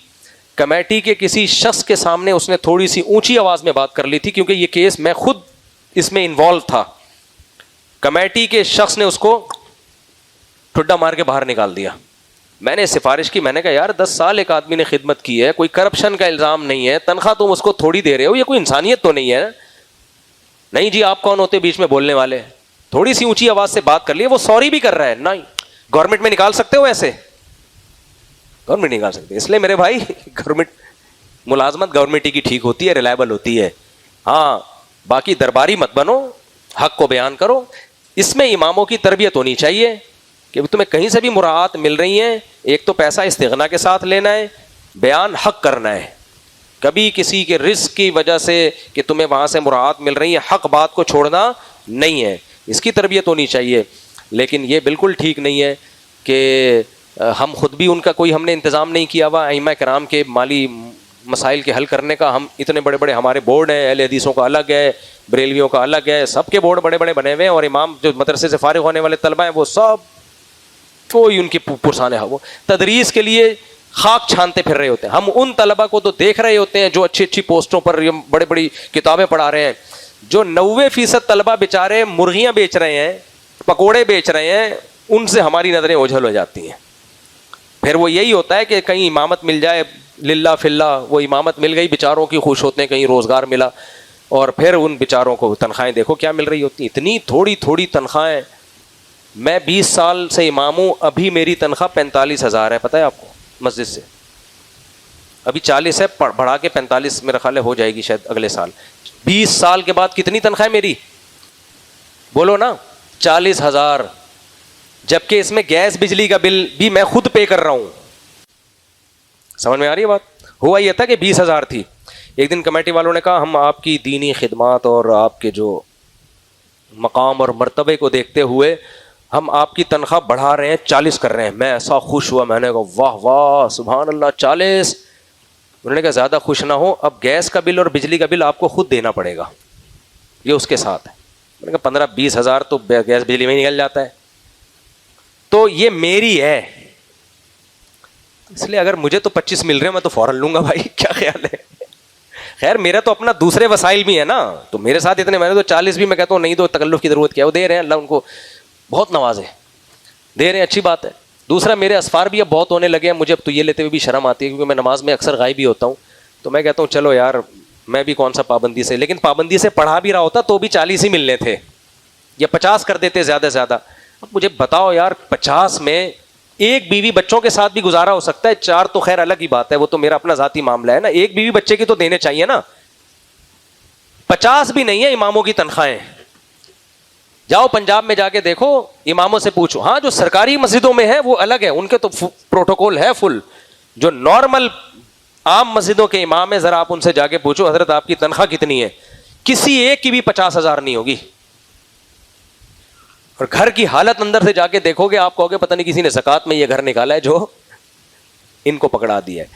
کمیٹی کے کسی شخص کے سامنے اس نے تھوڑی سی اونچی آواز میں بات کر لی تھی, کیونکہ یہ کیس میں خود اس میں انوالو تھا. کمیٹی کے شخص نے اس کو ٹھڈا مار کے باہر نکال دیا. میں نے سفارش کی, میں نے کہا یار 10 سال ایک آدمی نے خدمت کی ہے, کوئی کرپشن کا الزام نہیں ہے, تنخواہ تم اس کو تھوڑی دے رہے ہو, یہ کوئی انسانیت تو نہیں ہے. نہیں جی آپ کون ہوتے بیچ میں بولنے والے, تھوڑی سی اونچی آواز سے بات کر لی, وہ سوری بھی کر رہا ہے. نہیں گورنمنٹ میں نکال سکتے ہو ایسے, گورنمنٹ نکال سکتے. اس لیے میرے بھائی گورنمنٹ ملازمت گورنمنٹ کی ٹھیک ہوتی ہے, ریلائبل ہوتی ہے. ہاں باقی درباری مت بنو, حق کو بیان کرو. اس میں اماموں کی تربیت ہونی چاہیے کہ تمہیں کہیں سے بھی مراعات مل رہی ہیں, ایک تو پیسہ استغنا کے ساتھ لینا ہے, بیان حق کرنا ہے. کبھی کسی کے رزق کی وجہ سے کہ تمہیں وہاں سے مراعات مل رہی ہے, حق بات کو چھوڑنا نہیں ہے, اس کی تربیت ہونی چاہیے. لیکن یہ بالکل ٹھیک نہیں ہے کہ ہم خود بھی ان کا کوئی ہم نے انتظام نہیں کیا ہوا, ائمہ کرام کے مالی مسائل کے حل کرنے کا. ہم اتنے بڑے بڑے ہمارے بورڈ ہیں, اہل حدیثوں کا الگ ہے, بریلویوں کا الگ ہے, سب کے بورڈ بڑے بڑے بنے ہوئے ہیں, اور امام جو مدرسے سے فارغ ہونے والے طلبہ ہیں وہ سب کوئی ان کی پرسانے ہو. تدریس کے لیے خاک چھانتے پھر رہے ہوتے ہیں. ہم ان طلبہ کو تو دیکھ رہے ہوتے ہیں جو اچھی اچھی پوسٹوں پر بڑی بڑی کتابیں پڑھا رہے ہیں, جو 90% طلبہ بیچارے مرغیاں بیچ رہے ہیں, پکوڑے بیچ رہے ہیں, ان سے ہماری نظریں اوجھل ہو جاتی ہیں. پھر وہ یہی ہوتا ہے کہ کہیں امامت مل جائے للہ فلہ, وہ امامت مل گئی, بیچاروں کی خوش ہوتے ہیں, کہیں روزگار ملا, اور پھر ان بیچاروں کو تنخواہیں دیکھو کیا مل رہی ہوتی ہیں, اتنی تھوڑی تھوڑی تنخواہیں. میں 20 سال سے امام ہوں, ابھی میری تنخواہ 45,000 ہے, پتہ ہے آپ کو, مسجد سے. ابھی 40 ہے, بڑھا کے 45 میرا خیال ہے ہو جائے گی شاید اگلے سال. 20 سال کے بعد کتنی تنخواہ ہے میری, بولو نا, 40,000. جبکہ اس میں گیس بجلی کا بل بھی میں خود پے کر رہا ہوں. سمجھ میں آ رہی ہے بات. ہوا یہ تھا کہ 20,000 تھی. ایک دن کمیٹی والوں نے کہا ہم آپ کی دینی خدمات اور آپ کے جو مقام اور مرتبے کو دیکھتے ہوئے ہم آپ کی تنخواہ بڑھا رہے ہیں, 40 کر رہے ہیں. میں ایسا خوش ہوا, میں نے کہا واہ واہ سبحان اللہ 40. انہوں نے کہا زیادہ خوش نہ ہو, اب گیس کا بل اور بجلی کا بل آپ کو خود دینا پڑے گا, یہ اس کے ساتھ ہے. میں نے کہا 15-20 ہزار تو گیس بجلی میں نکل جاتا ہے, تو یہ میری ہے, اس لیے اگر مجھے تو 25 مل رہے ہیں میں تو فوراً لوں گا بھائی, کیا خیال ہے. خیر میرا تو اپنا دوسرے وسائل بھی ہے نا, تو میرے ساتھ اتنے, میں نے تو 40 بھی میں کہتا ہوں نہیں تو تکلف کی ضرورت کیا, وہ دے رہے ہیں, اللہ ان کو بہت نوازے, دے رہے ہیں, اچھی بات ہے. دوسرا میرے اسفار بھی اب بہت ہونے لگے ہیں, مجھے اب تو یہ لیتے ہوئے بھی شرم آتی ہے کیونکہ میں نماز میں اکثر غائب بھی ہوتا ہوں, تو میں کہتا ہوں چلو یار میں بھی کون سا پابندی سے, لیکن پابندی سے پڑھا بھی رہا ہوتا تو بھی 40 ہی ملنے تھے, یا 50 کر دیتے زیادہ سے زیادہ. اب مجھے بتاؤ یار 50 میں ایک بیوی بچوں کے ساتھ بھی گزارا ہو سکتا ہے, 4 تو خیر الگ ہی بات ہے, وہ تو میرا اپنا ذاتی معاملہ ہے نا, ایک بیوی بچے کی تو دینے چاہیے نا. 50 بھی نہیں ہے اماموں کی تنخواہیں. جاؤ پنجاب میں جا کے دیکھو, اماموں سے پوچھو. ہاں جو سرکاری مسجدوں میں ہے وہ الگ ہے, ان کے تو پروٹوکول ہے فل. جو نارمل عام مسجدوں کے امام ہیں, ذرا آپ ان سے جا کے پوچھو حضرت آپ کی تنخواہ کتنی ہے, کسی ایک کی بھی 50,000 نہیں ہوگی. اور گھر کی حالت اندر سے جا کے دیکھو گے, آپ کہو گے پتہ نہیں کسی نے زکوٰۃ میں یہ گھر نکالا ہے جو ان کو پکڑا دیا ہے.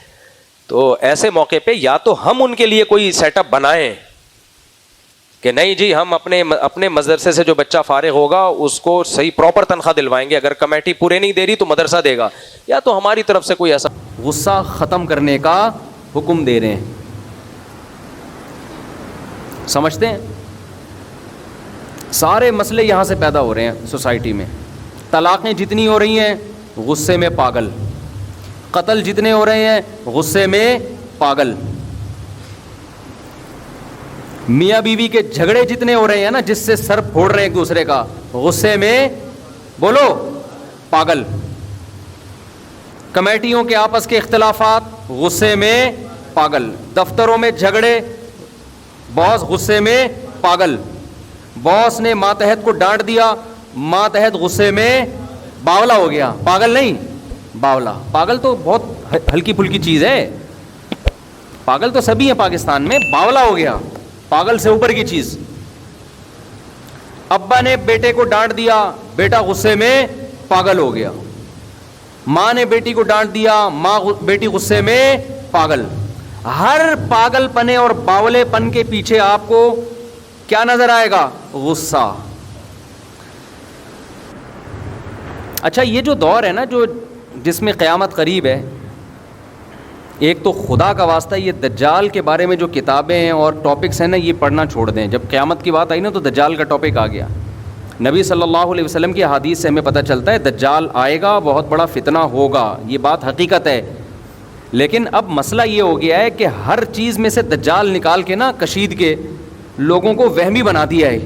تو ایسے موقع پہ یا تو ہم ان کے لیے کوئی سیٹ اپ بنائیں کہ نہیں جی ہم اپنے مدرسے سے جو بچہ فارغ ہوگا اس کو صحیح پراپر تنخواہ دلوائیں گے, اگر کمیٹی پورے نہیں دے رہی تو مدرسہ دے گا, یا تو ہماری طرف سے کوئی ایسا غصہ ختم کرنے کا حکم دے رہے ہیں. سمجھتے ہیں سارے مسئلے یہاں سے پیدا ہو رہے ہیں سوسائٹی میں. طلاقیں جتنی ہو رہی ہیں غصے میں پاگل, قتل جتنے ہو رہے ہیں غصے میں پاگل, میاں بیوی کے جھگڑے جتنے ہو رہے ہیں نا جس سے سر پھوڑ رہے ہیں ایک دوسرے کا, غصے میں بولو پاگل. کمیٹیوں کے آپس کے اختلافات غصے میں پاگل, دفتروں میں جھگڑے باس غصے میں پاگل, باس نے ماتحت کو ڈانٹ دیا, ماتحت غصے میں باولا ہو گیا, پاگل نہیں باولا. پاگل تو بہت ہلکی پھلکی چیز ہے, پاگل تو سبھی ہیں پاکستان میں, باولا ہو گیا پاگل سے اوپر کی چیز. ابا نے بیٹے کو ڈانٹ دیا, بیٹا غصے میں پاگل ہو گیا. ماں نے بیٹی کو ڈانٹ دیا, ماں بیٹی غصے میں پاگل. ہر پاگل پنے اور باولے پن کے پیچھے آپ کو کیا نظر آئے گا؟ غصہ. اچھا یہ جو دور ہے نا جو جس میں قیامت قریب ہے, ایک تو خدا کا واسطہ یہ دجال کے بارے میں جو کتابیں ہیں اور ٹاپکس ہیں نا یہ پڑھنا چھوڑ دیں. جب قیامت کی بات آئی نا تو دجال کا ٹاپک آ گیا. نبی صلی اللہ علیہ وسلم کی حدیث سے ہمیں پتہ چلتا ہے دجال آئے گا, بہت بڑا فتنہ ہوگا, یہ بات حقیقت ہے. لیکن اب مسئلہ یہ ہو گیا ہے کہ ہر چیز میں سے دجال نکال کے نا کشید کے لوگوں کو وہمی بنا دیا ہے.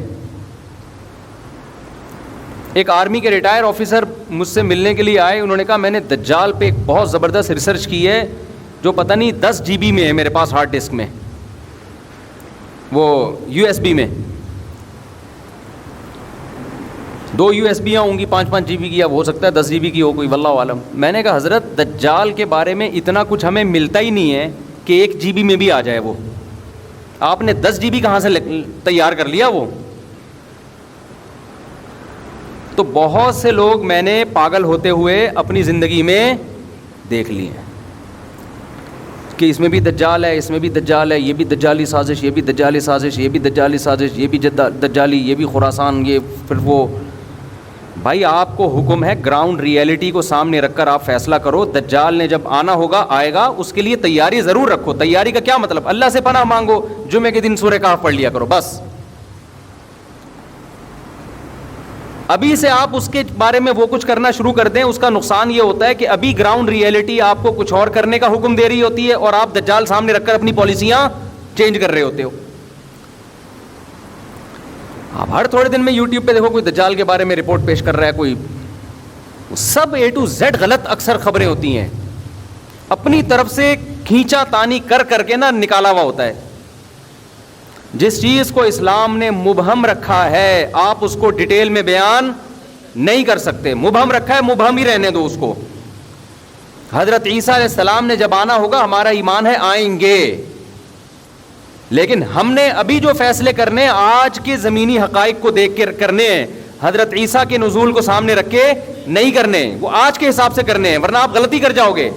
ایک آرمی کے ریٹائر آفیسر مجھ سے ملنے کے لیے آئے, انہوں نے کہا میں نے دجال پہ ایک بہت زبردست ریسرچ کی ہے جو پتہ نہیں 10 GB میں ہے میرے پاس ہارڈ ڈسک میں, وہ USB میں 2 USB ہوں گی 5-5 GB کی, اب ہو سکتا ہے 10 GB کی ہو کوئی, واللہ عالم. میں نے کہا حضرت دجال کے بارے میں اتنا کچھ ہمیں ملتا ہی نہیں ہے کہ 1 GB میں بھی آ جائے. وہ آپ نے 10 GB کہاں سے تیار کر لیا وہ. تو بہت سے لوگ میں نے پاگل ہوتے ہوئے اپنی زندگی میں دیکھ لیے کہ اس میں بھی دجال ہے, اس میں بھی دجال ہے, یہ بھی دجالی سازش, یہ بھی دجالی سازش, یہ بھی دجالی سازش, یہ بھی دجالی, یہ بھی خراسان, یہ پھر وہ بھائی آپ کو حکم ہے گراؤنڈ ریئلٹی کو سامنے رکھ کر آپ فیصلہ کرو. دجال نے جب آنا ہوگا آئے گا, اس کے لیے تیاری ضرور رکھو. تیاری کا کیا مطلب؟ اللہ سے پناہ مانگو, جمعے کے دن سورہ کہف پڑھ لیا کرو بس. ابھی سے آپ اس کے بارے میں وہ کچھ کرنا شروع کر دیں, اس کا نقصان یہ ہوتا ہے کہ ابھی گراؤنڈ ریئلٹی آپ کو کچھ اور کرنے کا حکم دے رہی ہوتی ہے اور آپ دجال سامنے رکھ کر اپنی پالیسیاں چینج کر رہے ہوتے ہو. آپ ہر تھوڑے دن میں یوٹیوب پہ دیکھو کوئی دجال کے بارے میں رپورٹ پیش کر رہا ہے, کوئی سب A to Z غلط اکثر خبریں ہوتی ہیں, اپنی طرف سے کھینچا تانی کر کر کے نا نکالا ہوا ہوتا ہے. جس چیز کو اسلام نے مبہم رکھا ہے آپ اس کو ڈیٹیل میں بیان نہیں کر سکتے. مبہم رکھا ہے, مبہم ہی رہنے دو اس کو. حضرت عیسیٰ علیہ السلام نے جب آنا ہوگا, ہمارا ایمان ہے آئیں گے, لیکن ہم نے ابھی جو فیصلے کرنے آج کے زمینی حقائق کو دیکھ کے کرنے ہیں. حضرت عیسیٰ کے نزول کو سامنے رکھ کے نہیں کرنے, وہ آج کے حساب سے کرنے ہیں, ورنہ آپ غلطی کر جاؤ گے.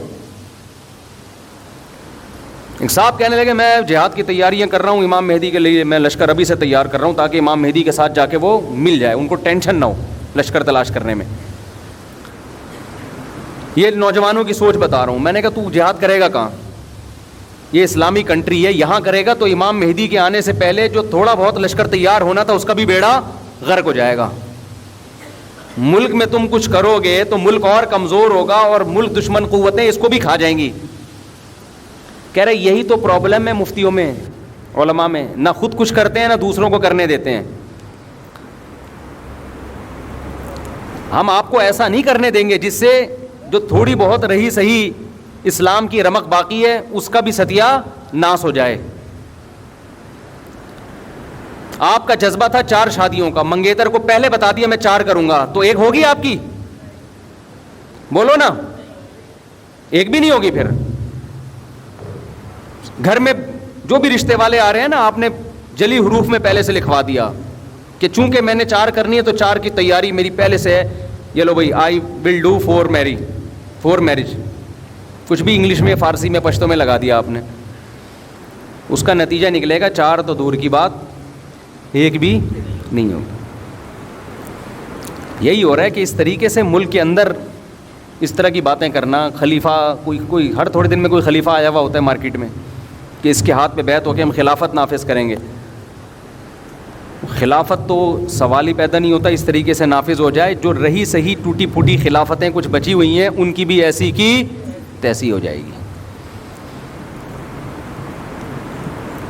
ایک صاحب کہنے لگے میں جہاد کی تیاریاں کر رہا ہوں امام مہدی کے لیے, میں لشکر ابھی سے تیار کر رہا ہوں تاکہ امام مہدی کے ساتھ جا کے وہ مل جائے, ان کو ٹینشن نہ ہو لشکر تلاش کرنے میں. یہ نوجوانوں کی سوچ بتا رہا ہوں. میں نے کہا تو جہاد کرے گا کہاں؟ یہ اسلامی کنٹری ہے, یہاں کرے گا تو امام مہدی کے آنے سے پہلے جو تھوڑا بہت لشکر تیار ہونا تھا اس کا بھی بیڑا غرق ہو جائے گا. ملک میں تم کچھ کرو گے تو ملک اور کمزور ہوگا اور ملک دشمن قوتیں اس کو بھی کھا جائیں گی. کہہ رہے یہی تو پرابلم ہے مفتیوں میں, علماء میں, نہ خود کچھ کرتے ہیں نہ دوسروں کو کرنے دیتے ہیں. ہم آپ کو ایسا نہیں کرنے دیں گے جس سے جو تھوڑی بہت رہی صحیح اسلام کی رمق باقی ہے اس کا بھی ستیہ ناس ہو جائے. آپ کا جذبہ تھا 4 شادیوں کا, منگیتر کو پہلے بتا دیا میں 4 کروں گا, تو ایک ہوگی آپ کی؟ بولو نا, ایک بھی نہیں ہوگی. پھر گھر میں جو بھی رشتے والے آ رہے ہیں نا, آپ نے جلی حروف میں پہلے سے لکھوا دیا کہ چونکہ میں نے 4 کرنی ہے تو 4 کی تیاری میری پہلے سے ہے. یہ لو بھائی, آئی ول ڈو 4 میرج, کچھ بھی انگلش میں فارسی میں پشتو میں لگا دیا آپ نے. اس کا نتیجہ نکلے گا 4 تو دور کی بات, ایک بھی نہیں ہوگا. یہی ہو رہا ہے کہ اس طریقے سے ملک کے اندر اس طرح کی باتیں کرنا. خلیفہ کوئی ہر تھوڑے دن میں کوئی خلیفہ آیا ہوا ہوتا ہے مارکیٹ میں کہ اس کے ہاتھ پہ بیعت ہو کے ہم خلافت نافذ کریں گے. خلافت تو سوال ہی پیدا نہیں ہوتا, اس طریقے سے نافذ ہو جائے جو رہی صحیح ٹوٹی پھوٹی خلافتیں کچھ بچی ہوئی ہیں ان کی بھی ایسی کی تیسی ہو جائے گی.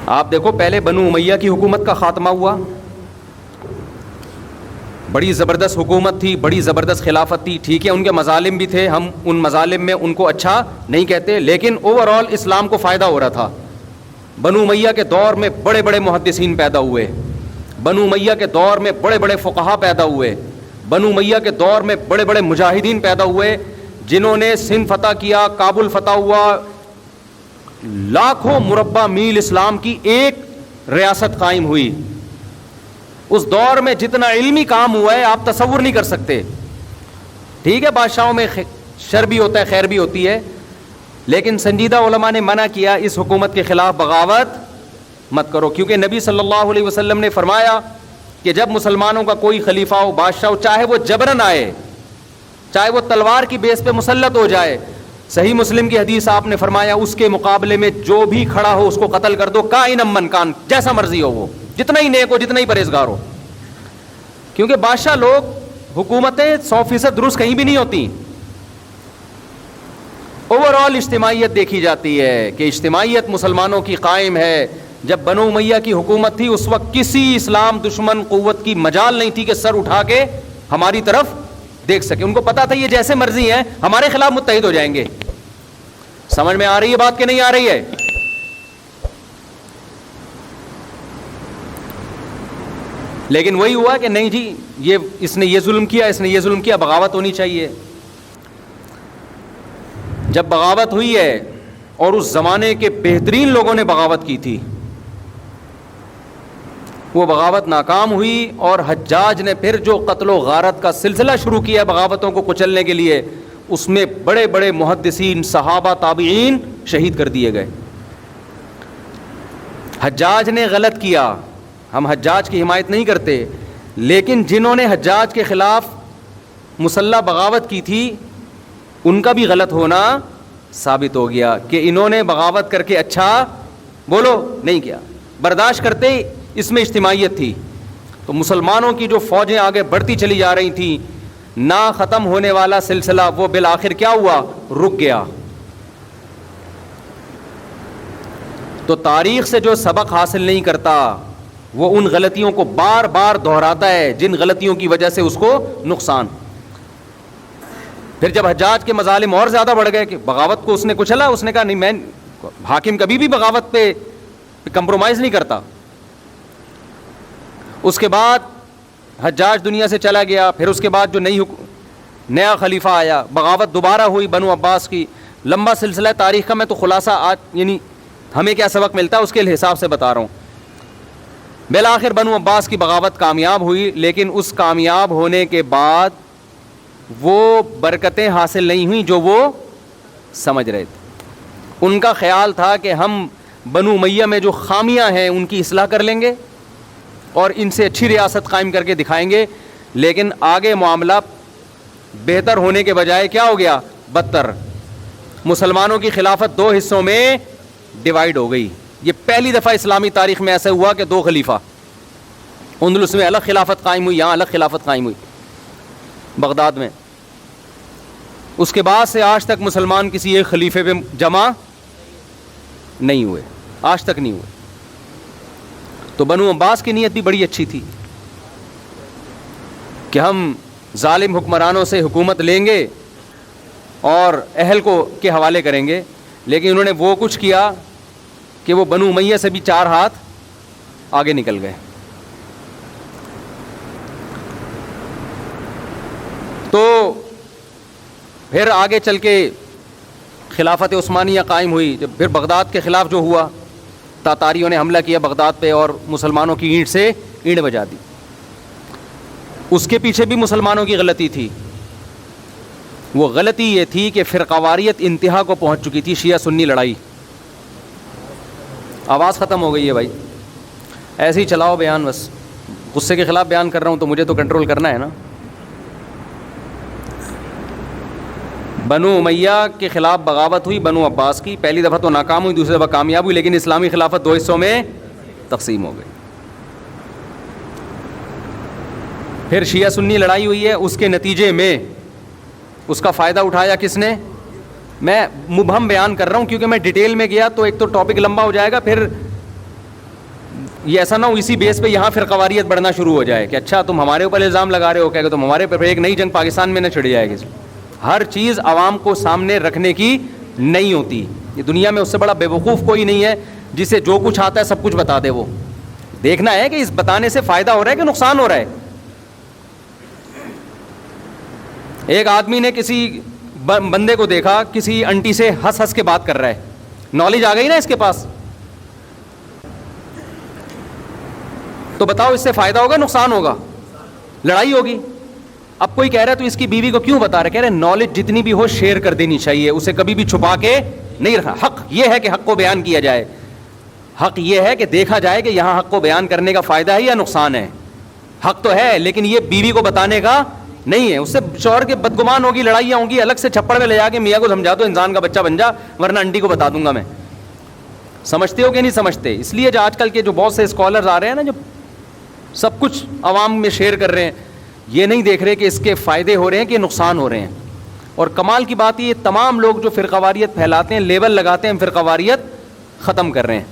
آپ دیکھو پہلے بنو امیہ کی حکومت کا خاتمہ ہوا, بڑی زبردست حکومت تھی, بڑی زبردست خلافت تھی, ٹھیک ہے ان کے مظالم بھی تھے, ہم ان مظالم میں ان کو اچھا نہیں کہتے, لیکن اوور آل اسلام کو فائدہ ہو رہا تھا. بنو امیہ کے دور میں بڑے بڑے محدثین پیدا ہوئے, بنو امیہ کے دور میں بڑے بڑے فقہا پیدا ہوئے, بنو امیہ کے دور میں بڑے بڑے مجاہدین پیدا ہوئے جنہوں نے سندھ فتح کیا, کابل فتح ہوا, لاکھوں مربع میل اسلام کی ایک ریاست قائم ہوئی. اس دور میں جتنا علمی کام ہوا ہے آپ تصور نہیں کر سکتے. ٹھیک ہے بادشاہوں میں شر بھی ہوتا ہے, خیر بھی ہوتی ہے, لیکن سنجیدہ علماء نے منع کیا اس حکومت کے خلاف بغاوت مت کرو, کیونکہ نبی صلی اللہ علیہ وسلم نے فرمایا کہ جب مسلمانوں کا کوئی خلیفہ ہو, بادشاہ ہو, چاہے وہ جبرن آئے, چاہے وہ تلوار کی بیس پہ مسلط ہو جائے, صحیح مسلم کی حدیث آپ نے فرمایا اس کے مقابلے میں جو بھی کھڑا ہو اس کو قتل کر دو, کائن من کان, جیسا مرضی ہو وہ, جتنا ہی نیک ہو, جتنا ہی پرہیزگار ہو. کیونکہ بادشاہ لوگ, حکومتیں 100% درست کہیں بھی نہیں ہوتی. اوور آل اجتماعیت دیکھی جاتی ہے کہ اجتماعیت مسلمانوں کی قائم ہے. جب بنو امیہ کی حکومت تھی اس وقت کسی اسلام دشمن قوت کی مجال نہیں تھی کہ سر اٹھا کے ہماری طرف دیکھ سکے. ان کو پتا تھا یہ جیسے مرضی ہیں ہمارے خلاف متحد ہو جائیں گے. سمجھ میں آ رہی ہے بات کہ نہیں آ رہی ہے؟ لیکن وہی ہوا کہ نہیں جی, یہ اس نے یہ ظلم کیا, اس نے یہ ظلم کیا, بغاوت ہونی چاہیے. جب بغاوت ہوئی ہے, اور اس زمانے کے بہترین لوگوں نے بغاوت کی تھی, وہ بغاوت ناکام ہوئی, اور حجاج نے پھر جو قتل و غارت کا سلسلہ شروع کیا بغاوتوں کو کچلنے کے لیے, اس میں بڑے بڑے محدثین, صحابہ, تابعین شہید کر دیے گئے. حجاج نے غلط کیا, ہم حجاج کی حمایت نہیں کرتے, لیکن جنہوں نے حجاج کے خلاف مسلح بغاوت کی تھی ان کا بھی غلط ہونا ثابت ہو گیا کہ انہوں نے بغاوت کر کے اچھا بولو نہیں کیا, برداشت کرتے اس میں اجتماعیت تھی. تو مسلمانوں کی جو فوجیں آگے بڑھتی چلی جا رہی تھیں, نہ ختم ہونے والا سلسلہ, وہ بالآخر کیا ہوا, رک گیا. تو تاریخ سے جو سبق حاصل نہیں کرتا وہ ان غلطیوں کو بار بار دہراتا ہے جن غلطیوں کی وجہ سے اس کو نقصان. پھر جب حجاج کے مظالم اور زیادہ بڑھ گئے کہ بغاوت کو اس نے کچلا, اس نے کہا نہیں, میں حاکم کبھی بھی بغاوت پہ کمپرومائز نہیں کرتا. اس کے بعد حجاج دنیا سے چلا گیا, پھر اس کے بعد جو نیا خلیفہ آیا, بغاوت دوبارہ ہوئی بنو عباس کی. لمبا سلسلہ تاریخ کا, میں تو خلاصہ آج یعنی ہمیں کیا سبق ملتا ہے اس کے حساب سے بتا رہا ہوں. بالآخر بنو عباس کی بغاوت کامیاب ہوئی, لیکن اس کامیاب ہونے کے بعد وہ برکتیں حاصل نہیں ہوئیں جو وہ سمجھ رہے تھے. ان کا خیال تھا کہ ہم بنو امیہ میں جو خامیاں ہیں ان کی اصلاح کر لیں گے اور ان سے اچھی ریاست قائم کر کے دکھائیں گے, لیکن آگے معاملہ بہتر ہونے کے بجائے کیا ہو گیا, بدتر. مسلمانوں کی خلافت دو حصوں میں ڈیوائیڈ ہو گئی. یہ پہلی دفعہ اسلامی تاریخ میں ایسا ہوا کہ دو خلیفہ, اندلس میں الگ خلافت قائم ہوئی, یہاں الگ خلافت قائم ہوئی بغداد میں. اس کے بعد سے آج تک مسلمان کسی ایک خلیفے پہ جمع نہیں ہوئے, آج تک نہیں ہوئے. تو بنو عباس کی نیت بھی بڑی اچھی تھی کہ ہم ظالم حکمرانوں سے حکومت لیں گے اور اہل کو کے حوالے کریں گے, لیکن انہوں نے وہ کچھ کیا کہ وہ بنو امیہ سے بھی 4 ہاتھ آگے نکل گئے. تو پھر آگے چل کے خلافت عثمانیہ قائم ہوئی. جب پھر بغداد کے خلاف جو ہوا, تاتاریوں نے حملہ کیا بغداد پہ اور مسلمانوں کی اینٹ سے اینٹ بجا دی. اس کے پیچھے بھی مسلمانوں کی غلطی تھی. وہ غلطی یہ تھی کہ فرقواریت انتہا کو پہنچ چکی تھی, شیعہ سنی لڑائی. آواز ختم ہو گئی ہے بھائی, ایسے ہی چلاؤ بیان, بس غصے کے خلاف بیان کر رہا ہوں تو مجھے تو کنٹرول کرنا ہے نا. بنو امیہ کے خلاف بغاوت ہوئی بنو عباس کی, پہلی دفعہ تو ناکام ہوئی, دوسری دفعہ کامیاب ہوئی, لیکن اسلامی خلافت 2 حصوں میں تقسیم ہو گئی. پھر شیعہ سنی لڑائی ہوئی ہے, اس کے نتیجے میں اس کا فائدہ اٹھایا کس نے؟ میں مبہم بیان کر رہا ہوں کیونکہ میں ڈیٹیل میں گیا تو ایک تو ٹاپک لمبا ہو جائے گا, پھر یہ ایسا نہ ہو اسی بیس پہ یہاں فرقواریت بڑھنا شروع ہو جائے کہ اچھا تم ہمارے اوپر الزام لگا رہے ہو, کہ تم ہمارے اوپر, ایک نئی جنگ پاکستان میں نہ چھڑ جائے گی. ہر چیز عوام کو سامنے رکھنے کی نہیں ہوتی. یہ دنیا میں اس سے بڑا بے وقوف کوئی نہیں ہے جسے جو کچھ آتا ہے سب کچھ بتا دے. وہ دیکھنا ہے کہ اس بتانے سے فائدہ ہو رہا ہے کہ نقصان ہو رہا ہے. ایک آدمی نے کسی بندے کو دیکھا کسی انٹی سے ہنس ہنس کے بات کر رہا ہے, نالج آ گئی نا اس کے پاس, تو بتاؤ اس سے فائدہ ہوگا نقصان ہوگا؟ لڑائی ہوگی. اب کوئی کہہ رہا ہے تو اس کی بیوی کو کیوں بتا رہے؟ کہہ رہے نالج جتنی بھی ہو شیئر کر دینی چاہیے, اسے کبھی بھی چھپا کے نہیں رکھا. حق یہ ہے کہ حق کو بیان کیا جائے, حق یہ ہے کہ دیکھا جائے کہ یہاں حق کو بیان کرنے کا فائدہ ہے یا نقصان ہے. حق تو ہے لیکن یہ بیوی کو بتانے کا نہیں ہے, اس سے شوہر کے بدگمان ہوگی, لڑائیاں ہوں گی, الگ سے چھپڑ میں لے جا کے میاں کو سمجھا دو انسان کا بچہ بن جا ورنہ انٹی کو بتا دوں گا میں. سمجھتے ہو کہ نہیں سمجھتے؟ اس لیے جو آج کل کے جو بہت سے اسکالرز آ رہے ہیں نا, جو سب کچھ عوام میں شیئر کر رہے ہیں, یہ نہیں دیکھ رہے کہ اس کے فائدے ہو رہے ہیں کہ نقصان ہو رہے ہیں. اور کمال کی بات یہ تمام لوگ جو فرقواریت پھیلاتے ہیں, لیبل لگاتے ہیں, فرقواریت ختم کر رہے ہیں.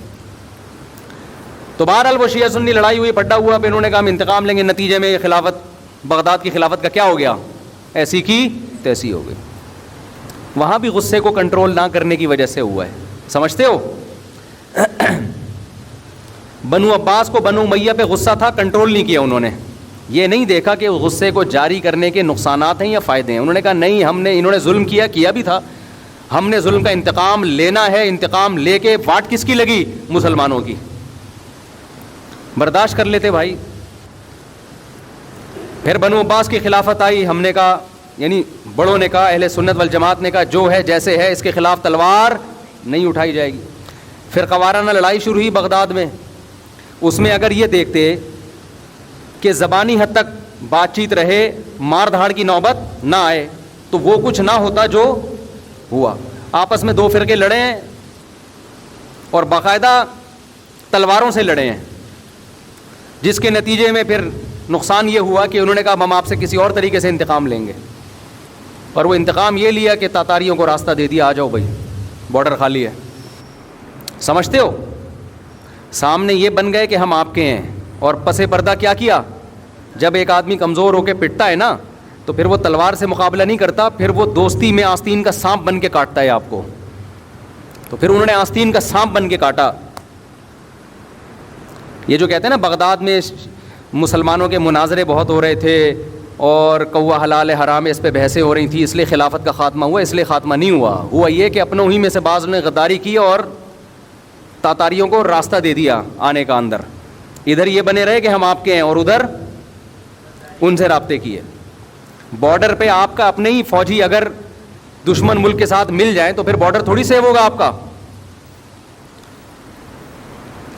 تو بہرحال وہ شیعہ سنی لڑائی ہوئی, پڈا ہوا, پھر انہوں نے کہا ہم انتقام لیں گے. نتیجے میں خلافت بغداد کی خلافت کا کیا ہو گیا؟ ایسی کی تیسی ہو گئی. وہاں بھی غصے کو کنٹرول نہ کرنے کی وجہ سے ہوا ہے, سمجھتے ہو؟ بنو عباس کو بنو امیہ پہ غصہ تھا, کنٹرول نہیں کیا انہوں نے. یہ نہیں دیکھا کہ غصے کو جاری کرنے کے نقصانات ہیں یا فائدے ہیں. انہوں نے کہا نہیں, انہوں نے ظلم کیا بھی تھا, ہم نے ظلم کا انتقام لینا ہے. انتقام لے کے واٹ کس کی لگی؟ مسلمانوں کی. برداشت کر لیتے بھائی. پھر بنو عباس کی خلافت آئی. ہم نے کہا, یعنی بڑوں نے کہا, اہل سنت والجماعت نے کہا جو ہے جیسے ہے اس کے خلاف تلوار نہیں اٹھائی جائے گی. پھر قوارانہ لڑائی شروع ہوئی بغداد میں. اس میں اگر یہ دیکھتے کہ زبانی حد تک بات چیت رہے, مار دھاڑ کی نوبت نہ آئے, تو وہ کچھ نہ ہوتا جو ہوا. آپس میں دو فرقے لڑے ہیں اور باقاعدہ تلواروں سے لڑے ہیں, جس کے نتیجے میں پھر نقصان یہ ہوا کہ انہوں نے کہا ہم آپ سے کسی اور طریقے سے انتقام لیں گے, اور وہ انتقام یہ لیا کہ تاتاریوں کو راستہ دے دیا, آ جاؤ بھائی بارڈر خالی ہے. سمجھتے ہو, سامنے یہ بن گئے کہ ہم آپ کے ہیں, اور پس پردہ کیا کیا, جب ایک آدمی کمزور ہو کے پٹتا ہے نا تو پھر وہ تلوار سے مقابلہ نہیں کرتا, پھر وہ دوستی میں آستین کا سانپ بن کے کاٹتا ہے آپ کو. تو پھر انہوں نے آستین کا سانپ بن کے کاٹا. یہ جو کہتے ہیں نا بغداد میں مسلمانوں کے مناظرے بہت ہو رہے تھے اور کوا حلال حرام اس پہ بحثیں ہو رہی تھیں, اس لیے خلافت کا خاتمہ ہوا, اس لیے خاتمہ نہیں ہوا. ہوا یہ کہ اپنوں ہی میں سے بعض نے غداری کی اور تاتاریوں کو راستہ دے دیا آنے کا اندر. ادھر یہ بنے رہے کہ ہم آپ کے ہیں اور ادھر ان سے رابطے کیے. بارڈر پہ آپ کا اپنے ہی فوجی اگر دشمن ملک کے ساتھ مل جائیں تو پھر بارڈر تھوڑی سیو ہوگا آپ کا.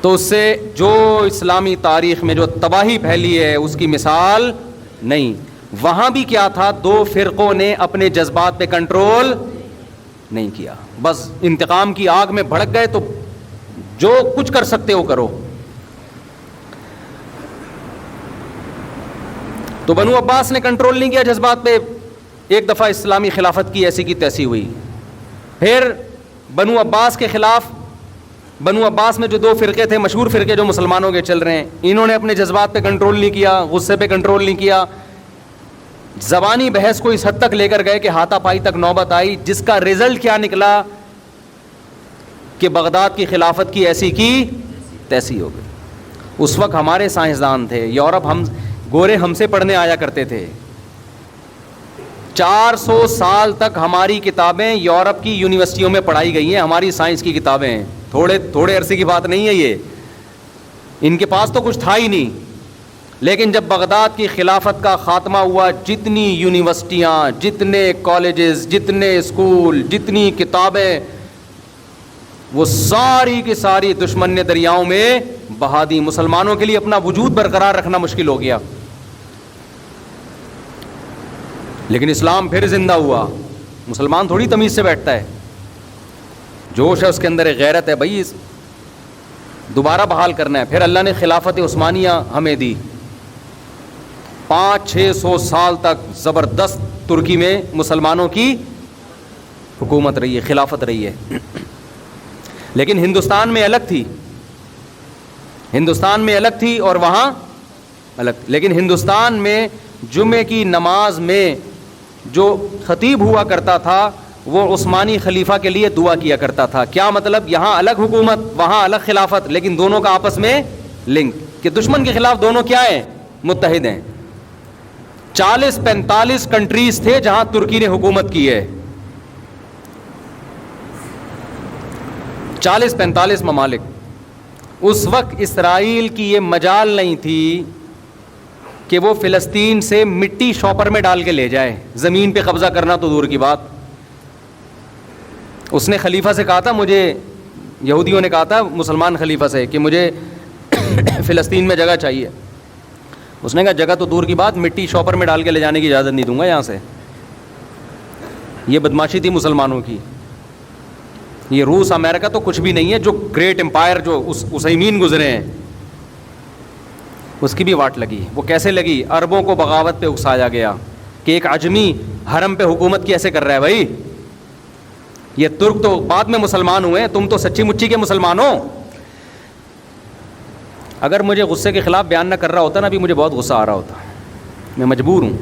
تو اس سے جو اسلامی تاریخ میں جو تباہی پھیلی ہے اس کی مثال نہیں. وہاں بھی کیا تھا, دو فرقوں نے اپنے جذبات پہ کنٹرول نہیں کیا, بس انتقام کی آگ میں بھڑک گئے, تو جو کچھ کر سکتے ہو کرو. تو بنو عباس نے کنٹرول نہیں کیا جذبات پہ, ایک دفعہ اسلامی خلافت کی ایسی کی تیسی ہوئی. پھر بنو عباس کے خلاف, بنو عباس میں جو دو فرقے تھے, مشہور فرقے جو مسلمانوں کے چل رہے ہیں, انہوں نے اپنے جذبات پہ کنٹرول نہیں کیا, غصے پہ کنٹرول نہیں کیا. زبانی بحث کو اس حد تک لے کر گئے کہ ہاتھا پائی تک نوبت آئی, جس کا رزلٹ کیا نکلا کہ بغداد کی خلافت کی ایسی کی تیسی ہو گئی. اس وقت ہمارے سائنسدان تھے, یورپ ہم گورے ہم سے پڑھنے آیا کرتے تھے. 400 سال تک ہماری کتابیں یورپ کی یونیورسٹیوں میں پڑھائی گئی ہیں, ہماری سائنس کی کتابیں ہیں. تھوڑے عرصے کی بات نہیں ہے یہ, ان کے پاس تو کچھ تھا ہی نہیں. لیکن جب بغداد کی خلافت کا خاتمہ ہوا, جتنی یونیورسٹیاں, جتنے کالجز, جتنے اسکول, جتنی کتابیں, وہ ساری کی ساری دشمن نے دریاؤں میں بہا دی. مسلمانوں کے لیے اپنا وجود برقرار رکھنا مشکل ہو گیا. لیکن اسلام پھر زندہ ہوا. مسلمان تھوڑی تمیز سے بیٹھتا ہے, جوش ہے اس کے اندر, ایک غیرت ہے بھائی, دوبارہ بحال کرنا ہے. پھر اللہ نے خلافت عثمانیہ ہمیں دی. 500-600 سال تک زبردست ترکی میں مسلمانوں کی حکومت رہی ہے, خلافت رہی ہے. لیکن ہندوستان میں الگ تھی, ہندوستان میں الگ تھی اور وہاں الگ. لیکن ہندوستان میں جمعے کی نماز میں جو خطیب ہوا کرتا تھا وہ عثمانی خلیفہ کے لیے دعا کیا کرتا تھا. کیا مطلب, یہاں الگ حکومت وہاں الگ خلافت, لیکن دونوں کا آپس میں لنک, کہ دشمن کے خلاف دونوں کیا ہیں, متحد ہیں. 40-45 کنٹریز تھے جہاں ترکی نے حکومت کی ہے, 40-45 ممالک. اس وقت اسرائیل کی یہ مجال نہیں تھی کہ وہ فلسطین سے مٹی شاپر میں ڈال کے لے جائے, زمین پہ قبضہ کرنا تو دور کی بات. اس نے خلیفہ سے کہا تھا, مجھے یہودیوں نے کہا تھا مسلمان خلیفہ سے کہ مجھے فلسطین میں جگہ چاہیے. اس نے کہا جگہ تو دور کی بات, مٹی شاپر میں ڈال کے لے جانے کی اجازت نہیں دوں گا یہاں سے. یہ بدماشی تھی مسلمانوں کی. یہ روس امریکہ تو کچھ بھی نہیں ہے, جو گریٹ امپائر جو اسیمین گزرے ہیں اس کی بھی واٹ لگی. وہ کیسے لگی, عربوں کو بغاوت پہ اکسایا گیا کہ ایک عجمی حرم پہ حکومت کیسے کر رہا ہے بھائی, یہ ترک تو بعد میں مسلمان ہوئے, تم تو سچی مچی کے مسلمان ہو. اگر مجھے غصے کے خلاف بیان نہ کر رہا ہوتا نا, ابھی مجھے بہت غصہ آ رہا ہوتا, میں مجبور ہوں.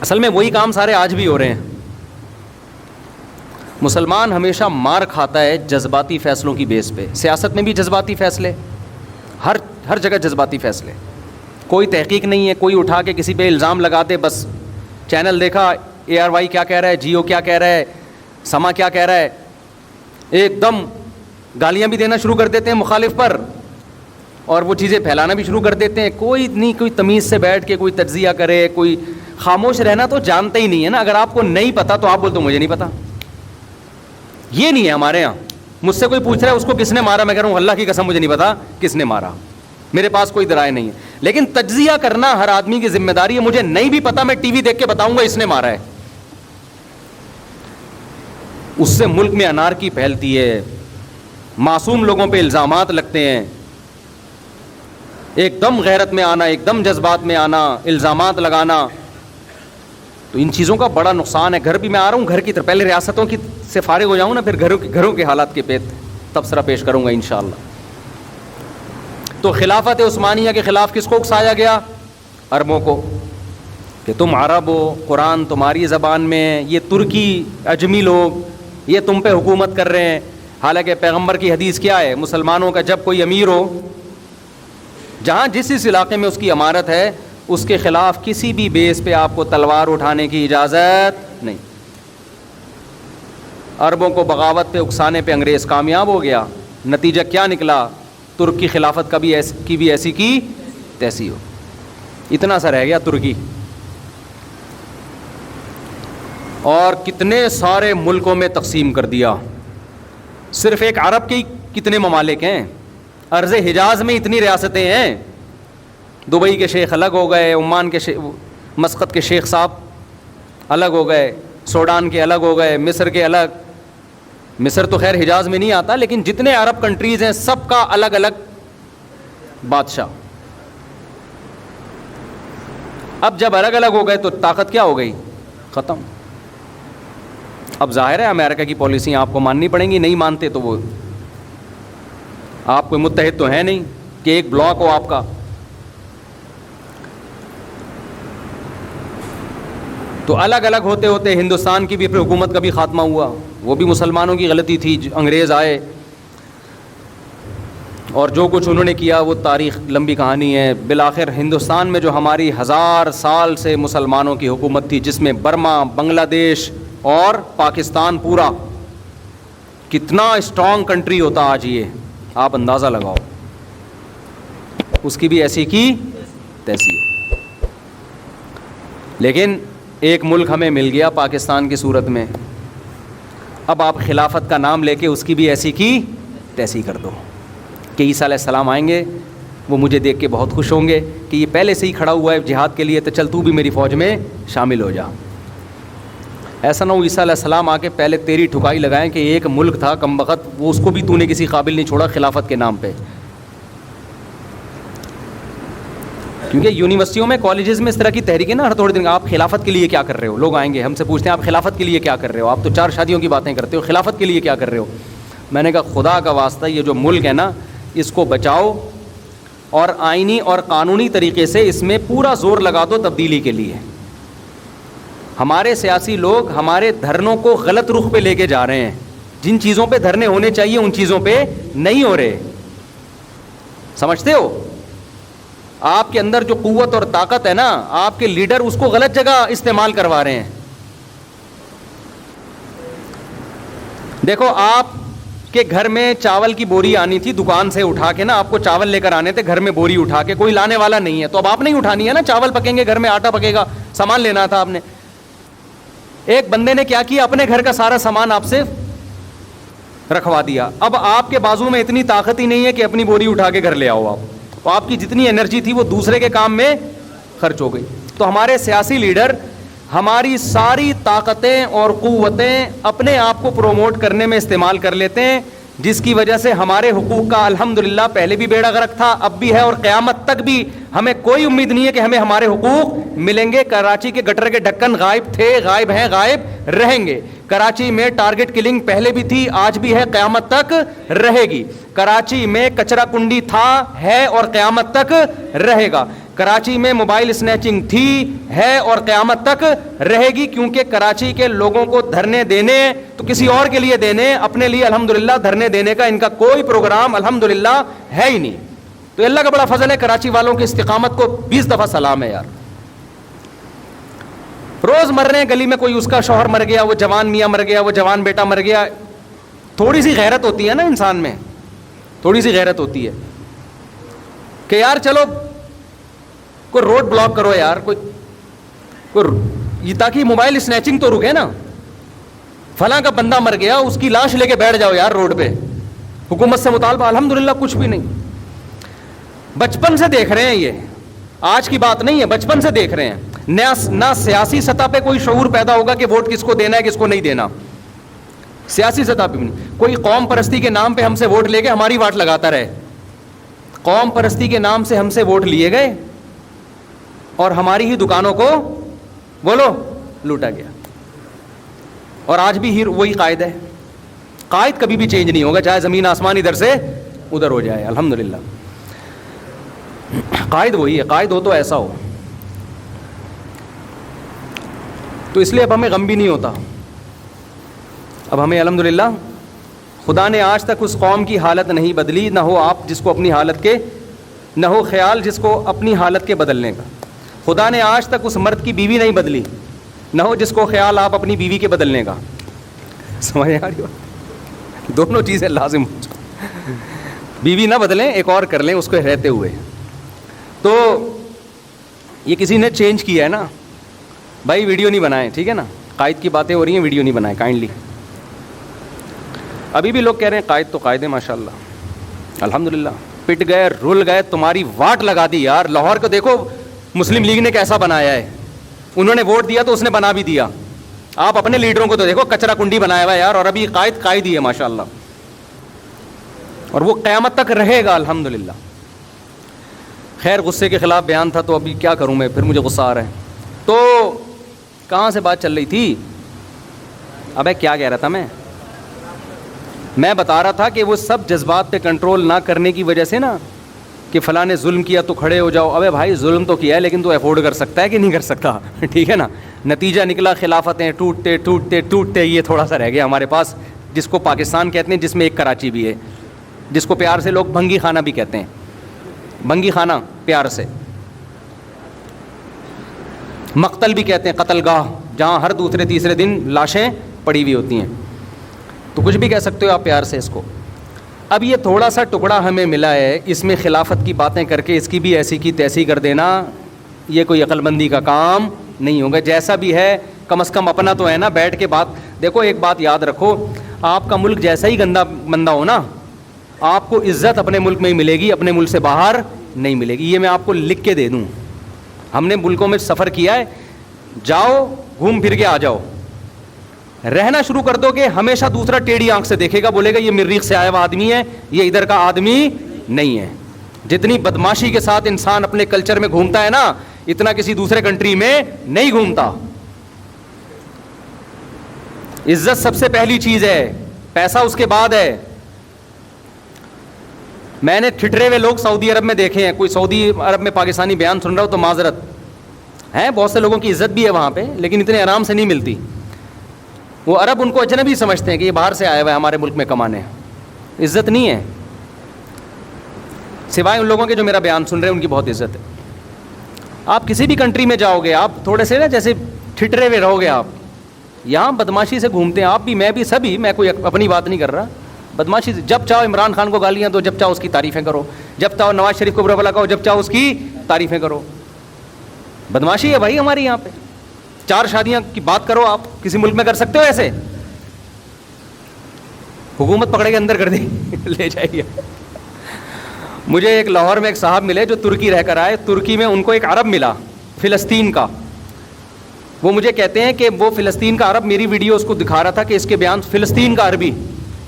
اصل میں وہی کام سارے آج بھی ہو رہے ہیں. مسلمان ہمیشہ مار کھاتا ہے جذباتی فیصلوں کی بیس پہ. سیاست میں بھی جذباتی فیصلے, ہر جگہ جذباتی فیصلے, کوئی تحقیق نہیں ہے. کوئی اٹھا کے کسی پہ الزام لگا دے, بس چینل دیکھا, ARY کیا کہہ رہا ہے, جیو کیا کہہ رہا ہے, سما کیا کہہ رہا ہے, ایک دم گالیاں بھی دینا شروع کر دیتے ہیں مخالف پر, اور وہ چیزیں پھیلانا بھی شروع کر دیتے ہیں. کوئی نہیں, کوئی تمیز سے بیٹھ کے کوئی تجزیہ کرے, کوئی خاموش رہنا تو جانتا ہی نہیں ہے نا. اگر آپ کو نہیں پتا تو آپ بولتے مجھے نہیں پتا. یہ نہیں ہے ہمارے یہاں. مجھ سے کوئی پوچھ رہا ہے اس کو کس نے مارا, میں کہہ رہا ہوں اللہ کی قسم مجھے نہیں پتا کس نے مارا, میرے پاس کوئی ذرائع نہیں ہے. لیکن تجزیہ کرنا ہر آدمی کی ذمہ داری ہے. مجھے نہیں بھی پتا, میں ٹی وی دیکھ کے بتاؤں گا اس نے مارا ہے. اس سے ملک میں انارکی پھیلتی ہے, معصوم لوگوں پہ الزامات لگتے ہیں, ایک دم غیرت میں آنا, ایک دم جذبات میں آنا, الزامات لگانا. تو ان چیزوں کا بڑا نقصان ہے. گھر بھی میں آ رہا ہوں, گھر کی طرف پہلے ریاستوں کی سے فارغ ہو جاؤں نا, پھر گھروں کے حالات کے پیت تبصرہ پیش کروں گا انشاءاللہ. تو خلافت عثمانیہ کے خلاف کس کو اکسایا گیا؟ عربوں کو, کہ تم عرب ہو, قرآن تمہاری زبان میں, یہ ترکی اجمی لوگ یہ تم پہ حکومت کر رہے ہیں. حالانکہ پیغمبر کی حدیث کیا ہے؟ مسلمانوں کا جب کوئی امیر ہو, جہاں جس علاقے میں اس کی امارت ہے, اس کے خلاف کسی بھی بیس پہ آپ کو تلوار اٹھانے کی اجازت نہیں. عربوں کو بغاوت پہ اکسانے پہ انگریز کامیاب ہو گیا. نتیجہ کیا نکلا؟ ترک کی خلافت کی بھی ایسی کی تیسی ہو. اتنا سا رہ گیا ترکی, اور کتنے سارے ملکوں میں تقسیم کر دیا. صرف ایک عرب کے کتنے ممالک ہیں؟ ارض حجاز میں اتنی ریاستیں ہیں. دبئی کے شیخ الگ ہو گئے, عمان کے مسقط کے شیخ صاحب الگ ہو گئے, سوڈان کے الگ ہو گئے, مصر کے الگ. مصر تو خیر حجاز میں نہیں آتا, لیکن جتنے عرب کنٹریز ہیں سب کا الگ الگ بادشاہ. اب جب الگ الگ ہو گئے تو طاقت کیا ہو گئی؟ ختم. اب ظاہر ہے امریکہ کی پالیسیاں آپ کو ماننی پڑیں گی. نہیں مانتے تو وہ آپ کوئی متحد تو ہے نہیں کہ ایک بلاک ہو آپ کا. تو الگ الگ ہوتے ہوتے ہندوستان کی بھی پھر حکومت کا بھی خاتمہ ہوا. وہ بھی مسلمانوں کی غلطی تھی, انگریز آئے اور جو کچھ انہوں نے کیا وہ تاریخ لمبی کہانی ہے. بالآخر ہندوستان میں جو ہماری 1000 سال سے مسلمانوں کی حکومت تھی, جس میں برما, بنگلہ دیش اور پاکستان پورا, کتنا اسٹرانگ کنٹری ہوتا آج, یہ آپ اندازہ لگاؤ. اس کی بھی ایسی کی تیسی. لیکن ایک ملک ہمیں مل گیا پاکستان کی صورت میں. اب آپ خلافت کا نام لے کے اس کی بھی ایسی کی تیسی کر دو کہ عیسیٰ علیہ السلام آئیں گے, وہ مجھے دیکھ کے بہت خوش ہوں گے کہ یہ پہلے سے ہی کھڑا ہوا ہے جہاد کے لیے, تو چل تو بھی میری فوج میں شامل ہو جا. ایسا نہ ہو عیسیٰ علیہ السلام آ کے پہلے تیری ٹھکائی لگائیں کہ ایک ملک تھا کم بخت, وہ اس کو بھی تو نے کسی قابل نہیں چھوڑا خلافت کے نام پہ. کیونکہ یونیورسٹیوں میں, کالجز میں اس طرح کی تحریکیں نا ہر تھوڑے دن, آپ خلافت کے لیے کیا کر رہے ہو؟ لوگ آئیں گے ہم سے پوچھتے ہیں آپ خلافت کے لیے کیا کر رہے ہو؟ آپ تو 4 شادیوں کی باتیں کرتے ہو, خلافت کے لیے کیا کر رہے ہو؟ میں نے کہا خدا کا واسطہ یہ جو ملک ہے نا اس کو بچاؤ, اور آئینی اور قانونی طریقے سے اس میں پورا زور لگا دو تبدیلی کے لیے. ہمارے سیاسی لوگ ہمارے دھرنوں کو غلط رخ پہ لے کے جا رہے ہیں. جن چیزوں پہ دھرنے ہونے چاہیے ان چیزوں پہ نہیں ہو رہے. سمجھتے ہو؟ آپ کے اندر جو قوت اور طاقت ہے نا, آپ کے لیڈر اس کو غلط جگہ استعمال کروا رہے ہیں. دیکھو آپ کے گھر میں چاول کی بوری آنی تھی دکان سے اٹھا کے نا, آپ کو چاول لے کر آنے تھے گھر میں بوری اٹھا کے, کوئی لانے والا نہیں ہے تو اب آپ نہیں اٹھانی ہے نا. چاول پکیں گے گھر میں, آٹا پکے گا, سامان لینا تھا آپ نے. ایک بندے نے کیا کیا, اپنے گھر کا سارا سامان آپ سے رکھوا دیا. اب آپ کے بازو میں اتنی طاقت ہی نہیں ہے کہ اپنی بوری اٹھا کے گھر لے آؤ. آپ کی جتنی انرجی تھی وہ دوسرے کے کام میں خرچ ہو گئی. تو ہمارے سیاسی لیڈر ہماری ساری طاقتیں اور قوتیں اپنے آپ کو پروموٹ کرنے میں استعمال کر لیتے ہیں, جس کی وجہ سے ہمارے حقوق کا الحمدللہ پہلے بھی بیڑا غرق تھا, اب بھی ہے, اور قیامت تک بھی ہمیں کوئی امید نہیں ہے کہ ہمیں ہمارے حقوق ملیں گے. کراچی کے گٹر کے ڈھکن غائب تھے, غائب ہیں, غائب رہیں گے. کراچی میں ٹارگٹ کلنگ پہلے بھی تھی, آج بھی ہے, قیامت تک رہے گی. کراچی میں کچرا کنڈی تھا, ہے اور قیامت تک رہے گا. کراچی میں موبائل سنیچنگ تھی, ہے اور قیامت تک رہے گی. کیونکہ کراچی کے لوگوں کو دھرنے دینے تو کسی اور کے لیے دینے, اپنے لیے الحمدللہ دھرنے دینے کا ان کا کوئی پروگرام الحمدللہ ہے ہی نہیں. تو اللہ کا بڑا فضل ہے, کراچی والوں کی استقامت کو 20 دفعہ سلام ہے یار. روز مر رہے ہیں گلی میں, کوئی اس کا شوہر مر گیا, وہ جوان میاں مر گیا, وہ جوان بیٹا مر گیا. تھوڑی سی غیرت ہوتی ہے نا انسان میں, تھوڑی سی غیرت ہوتی ہے کہ یار چلو کوئی روڈ بلاک کرو یار, کوئی تاکہ موبائل سنیچنگ تو رکے نا. فلاں کا بندہ مر گیا, اس کی لاش لے کے بیٹھ جاؤ یار روڈ پہ. حکومت سے مطالبہ الحمدللہ کچھ بھی نہیں. بچپن سے دیکھ رہے ہیں یہ آج کی بات نہیں ہے, بچپن سے دیکھ رہے ہیں. نہ سیاسی سطح پہ کوئی شعور پیدا ہوگا کہ ووٹ کس کو دینا ہے کس کو نہیں دینا, سیاسی سطح پہ نہیں. کوئی قوم پرستی کے نام پہ ہم سے ووٹ لے کے ہماری واٹ لگاتا رہے, قوم پرستی کے نام سے ہم سے ووٹ لیے گئے اور ہماری ہی دکانوں کو بولو لوٹا گیا. اور آج بھی وہی قائد ہے. قائد کبھی بھی چینج نہیں ہوگا, چاہے زمین آسمان ادھر سے ادھر ہو جائے. الحمدللہ قائد وہی ہے, قائد ہو تو ایسا ہو. تو اس لیے اب ہمیں غم بھی نہیں ہوتا. اب ہمیں الحمدللہ خدا نے آج تک اس قوم کی حالت نہیں بدلی, نہ ہو آپ جس کو اپنی حالت کے, نہ ہو خیال جس کو اپنی حالت کے بدلنے کا. خدا نے آج تک اس مرد کی بیوی نہیں بدلی, نہ ہو جس کو خیال آپ اپنی بیوی کے بدلنے کا. سمجھ آ رہی ہو؟ دونوں چیزیں لازم ہو. بیوی نہ بدلیں, ایک اور کر لیں اس کو رہتے ہوئے. تو یہ کسی نے چینج کیا ہے نا بھائی, ویڈیو نہیں بنائیں, ٹھیک ہے نا, قائد کی باتیں ہو رہی ہیں, ویڈیو نہیں بنائیں کائنڈلی. ابھی بھی لوگ کہہ رہے ہیں قائد تو قائد ہے ماشاء اللہ, الحمدللہ. پٹ گئے, رول گئے, تمہاری واٹ لگا دی یار. لاہور کو دیکھو مسلم لیگ نے کیسا بنایا ہے, انہوں نے ووٹ دیا تو اس نے بنا بھی دیا. آپ اپنے لیڈروں کو تو دیکھو, کچرا کنڈی بنایا ہوا ہے یار. اور ابھی قائد ہی ہے ماشاء اللہ, اور وہ قیامت تک رہے گا الحمدللہ. خیر غصے کے خلاف بیان تھا تو ابھی کیا کروں میں, پھر مجھے غصہ آ رہا ہے. تو کہاں سے بات چل رہی تھی؟ ابے کیا کہہ رہا تھا میں بتا رہا تھا کہ وہ سب جذبات پہ کنٹرول نہ کرنے کی وجہ سے نا, کہ فلاں نے ظلم کیا تو کھڑے ہو جاؤ. ابے بھائی ظلم تو کیا ہے لیکن تو افورڈ کر سکتا ہے کہ نہیں کر سکتا, ٹھیک ہے نا. نتیجہ نکلا خلافتیں ٹوٹتے ٹوٹتے ٹوٹتے یہ تھوڑا سا رہ گیا ہمارے پاس, جس کو پاکستان کہتے ہیں, جس میں ایک کراچی بھی ہے, جس کو پیار سے لوگ بھنگی خانہ بھی کہتے ہیں. بھنگی خانہ پیار سے, مقتل بھی کہتے ہیں, قتل گاہ, جہاں ہر دوسرے تیسرے دن لاشیں پڑی ہوئی ہوتی ہیں. تو کچھ بھی کہہ سکتے ہو آپ پیار سے اس کو. اب یہ تھوڑا سا ٹکڑا ہمیں ملا ہے, اس میں خلافت کی باتیں کر کے اس کی بھی ایسی کی تیسی کر دینا, یہ کوئی عقل مندی کا کام نہیں ہوگا. جیسا بھی ہے کم از کم اپنا تو ہے نا, بیٹھ کے بات. دیکھو ایک بات یاد رکھو, آپ کا ملک جیسا ہی گندا مندہ ہو نا, آپ کو عزت اپنے ملک میں ہی ملے گی, اپنے ملک سے باہر نہیں ملے گی. یہ میں آپ کو لکھ کے دے دوں. ہم نے ملکوں میں سفر کیا ہے, جاؤ گھوم پھر کے آ جاؤ, رہنا شروع کر دو کہ ہمیشہ دوسرا ٹیڑھی آنکھ سے دیکھے گا, بولے گا یہ مریخ سے آیا ہوا آدمی ہے, یہ ادھر کا آدمی نہیں ہے. جتنی بدماشی کے ساتھ انسان اپنے کلچر میں گھومتا ہے نا, اتنا کسی دوسرے کنٹری میں نہیں گھومتا. عزت سب سے پہلی چیز ہے, پیسہ اس کے بعد ہے. میں نے ٹھٹرے ہوئے لوگ سعودی عرب میں دیکھے ہیں. کوئی سعودی عرب میں پاکستانی بیان سن رہا ہو تو معذرت ہے, بہت سے لوگوں کی عزت بھی ہے وہاں پہ, لیکن اتنے آرام سے نہیں ملتی. وہ عرب ان کو اجنبی سمجھتے ہیں کہ یہ باہر سے آیا ہوا ہے ہمارے ملک میں کمانے. عزت نہیں ہے, سوائے ان لوگوں کے جو میرا بیان سن رہے ہیں ان کی بہت عزت ہے. آپ کسی بھی کنٹری میں جاؤ گے, آپ تھوڑے سے نا جیسے ٹھٹرے ہوئے رہو گے. آپ یہاں بدماشی سے گھومتے ہیں, آپ بھی, میں بھی, سبھی. میں کوئی اپنی بات نہیں کر رہا. بدماشی سے جب چاہو عمران خان کو گالیاں دو, جب چاہو اس کی تعریفیں کرو, جب چاہو نواز شریف کو برا بھلا کہو, جب چاہو اس کی تعریفیں کرو. بدماشی ہے بھائی ہماری یہاں پہ. 4 شادیاں کی بات کرو, آپ کسی ملک میں کر سکتے ہو ایسے؟ حکومت پکڑے کے اندر کر دی لے جائے گی. مجھے ایک لاہور میں ایک صاحب ملے جو ترکی رہ کر آئے. ترکی میں ان کو ایک عرب ملا فلسطین کا. وہ مجھے کہتے ہیں کہ وہ فلسطین کا عرب, میری ویڈیو اس کو دکھا رہا تھا کہ اس کے بیان فلسطین کا عربی.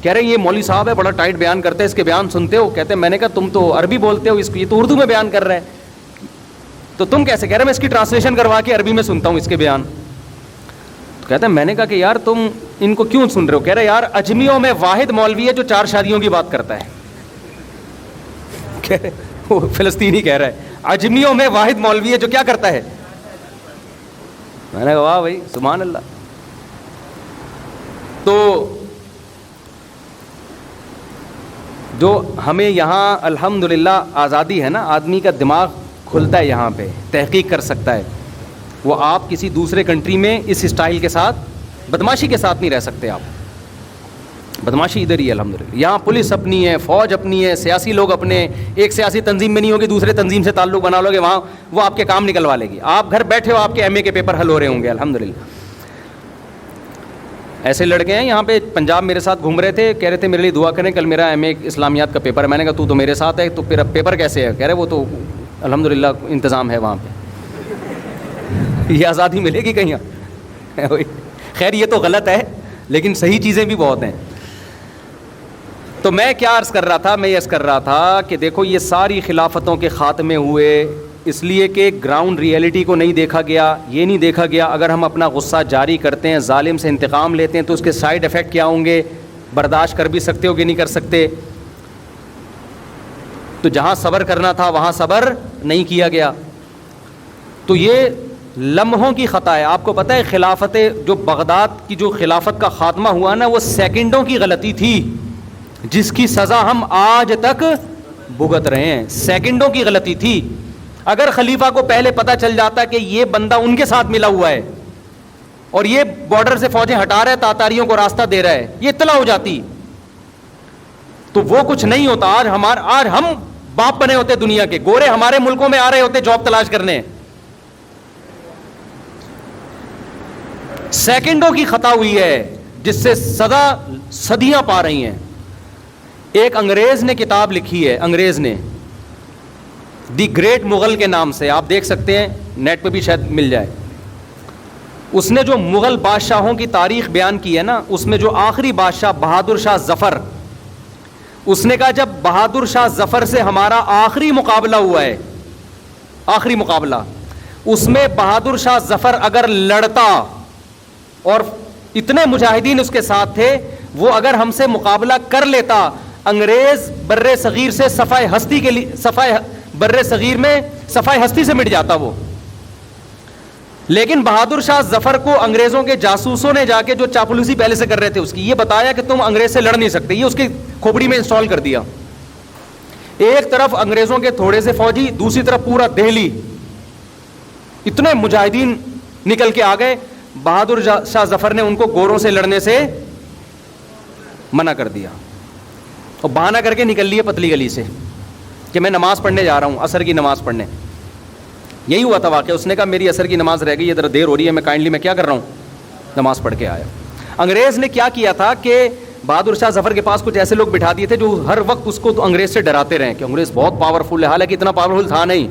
کہہ رہے یہ مولوی صاحب ہے, بڑا ٹائٹ بیان کرتے ہیں, اس کے بیان سنتے ہو؟ کہتے ہیں میں نے کہا تم تو عربی بولتے ہو, اس کو یہ تو اردو میں بیان کر رہے ہیں, تو تم کیسے؟ کہہ رہے میں اس کی ٹرانسلیشن کروا کے عربی میں سنتا ہوں اس کے بیان. تو کہتے ہیں میں نے کہا کہ یار تم ان کو کیوں سن رہے ہو؟ کہہ رہے یار اجمیوں میں واحد مولوی ہے جو 4 شادیوں کی بات کرتا ہے. کہہ رہے وہ فلسطینی کہہ رہا ہے اجمیوں میں واحد مولوی ہے جو کیا کرتا ہے. میں نے کہا واہ بھائی سبحان اللہ. تو جو ہمیں یہاں الحمدللہ آزادی ہے نا, آدمی کا دماغ کھلتا ہے, یہاں پہ تحقیق کر سکتا ہے. وہ آپ کسی دوسرے کنٹری میں اس اسٹائل کے ساتھ, بدماشی کے ساتھ نہیں رہ سکتے آپ. بدماشی ادھر ہی ہے الحمدللہ. یہاں پولیس اپنی ہے, فوج اپنی ہے, سیاسی لوگ اپنے. ایک سیاسی تنظیم میں نہیں ہوگی, دوسرے تنظیم سے تعلق بنا لو گے, وہاں وہ آپ کے کام نکلوا لے گی. آپ گھر بیٹھے ہو, آپ کے ایم اے کے پیپر حل ہو رہے ہوں گے الحمدللہ. ایسے لڑکے ہیں یہاں پہ پنجاب میرے ساتھ گھوم رہے تھے, کہہ رہے تھے میرے لیے دعا کریں, کل میرا ایم اے اسلامیات کا پیپر ہے. میں نے کہا تو میرے ساتھ ہے, تو پھر پیپر کیسے ہے؟ کہہ رہے وہ تو الحمدللہ انتظام ہے وہاں پہ. یہ آزادی ملے گی کہیں؟ خیر یہ تو غلط ہے لیکن صحیح چیزیں بھی بہت ہیں. تو میں کیا عرض کر رہا تھا؟ میں یہ عرض کر رہا تھا کہ دیکھو یہ ساری خلافتوں کے خاتمے ہوئے اس لیے کہ گراؤنڈ ریئلٹی کو نہیں دیکھا گیا. یہ نہیں دیکھا گیا اگر ہم اپنا غصہ جاری کرتے ہیں, ظالم سے انتقام لیتے ہیں تو اس کے سائیڈ افیکٹ کیا ہوں گے, برداشت کر بھی سکتے ہو کہ نہیں کر سکتے. تو جہاں صبر کرنا تھا وہاں صبر نہیں کیا گیا. تو یہ لمحوں کی خطا ہے. آپ کو پتہ ہے خلافت جو بغداد کی جو خلافت کا خاتمہ ہوا نا, وہ سیکنڈوں کی غلطی تھی جس کی سزا ہم آج تک بھگت رہے ہیں. سیکنڈوں کی غلطی تھی. اگر خلیفہ کو پہلے پتہ چل جاتا کہ یہ بندہ ان کے ساتھ ملا ہوا ہے اور یہ بارڈر سے فوجیں ہٹا رہا ہے, تاتاریوں کو راستہ دے رہا ہے, یہ اطلاع ہو جاتی تو وہ کچھ نہیں ہوتا. آج ہم باپ بنے ہوتے دنیا کے, گورے ہمارے ملکوں میں آ رہے ہوتے جاب تلاش کرنے. سیکنڈوں کی خطا ہوئی ہے جس سے سزا صدیاں پا رہی ہیں. ایک انگریز نے کتاب لکھی ہے, انگریز نے, دی گریٹ مغل کے نام سے, آپ دیکھ سکتے ہیں نیٹ پہ بھی شاید مل جائے. اس نے جو مغل بادشاہوں کی تاریخ بیان کی ہے نا, اس میں جو آخری بادشاہ بہادر شاہ ظفر, اس نے کہا جب بہادر شاہ ظفر سے ہمارا آخری مقابلہ ہوا ہے, آخری مقابلہ, اس میں بہادر شاہ ظفر اگر لڑتا اور اتنے مجاہدین اس کے ساتھ تھے, وہ اگر ہم سے مقابلہ کر لیتا, انگریز بر صغیر سے صفحہ ہستی کے لیے بر صغیر میں صفحہ ہستی سے مٹ جاتا وہ. لیکن بہادر شاہ ظفر کو انگریزوں کے جاسوسوں نے جا کے جو چاپلوسی پہلے سے کر رہے تھے اس کی, یہ بتایا کہ تم انگریز سے لڑ نہیں سکتے, یہ اس کی کھوپڑی میں انسٹال کر دیا. ایک طرف انگریزوں کے تھوڑے سے فوجی, دوسری طرف پورا دہلی, اتنے مجاہدین نکل کے آ گئے. بہادر شاہ ظفر نے ان کو گوروں سے لڑنے سے منع کر دیا اور بہانہ کر کے نکل لیے پتلی گلی سے کہ میں نماز پڑھنے جا رہا ہوں, عصر کی نماز پڑھنے. یہی ہوا تھا واقعہ. اس نے کہا میری عصر کی نماز رہ گئی, ادھر دیر ہو رہی ہے, میں کیا کر رہا ہوں, نماز پڑھ کے آیا. انگریز نے کیا کیا تھا کہ بہادر شاہ ظفر کے پاس کچھ ایسے لوگ بٹھا دیے تھے جو ہر وقت اس کو تو انگریز سے ڈراتے رہے کہ انگریز بہت پاورفل ہے, حالانکہ اتنا پاورفل تھا نہیں.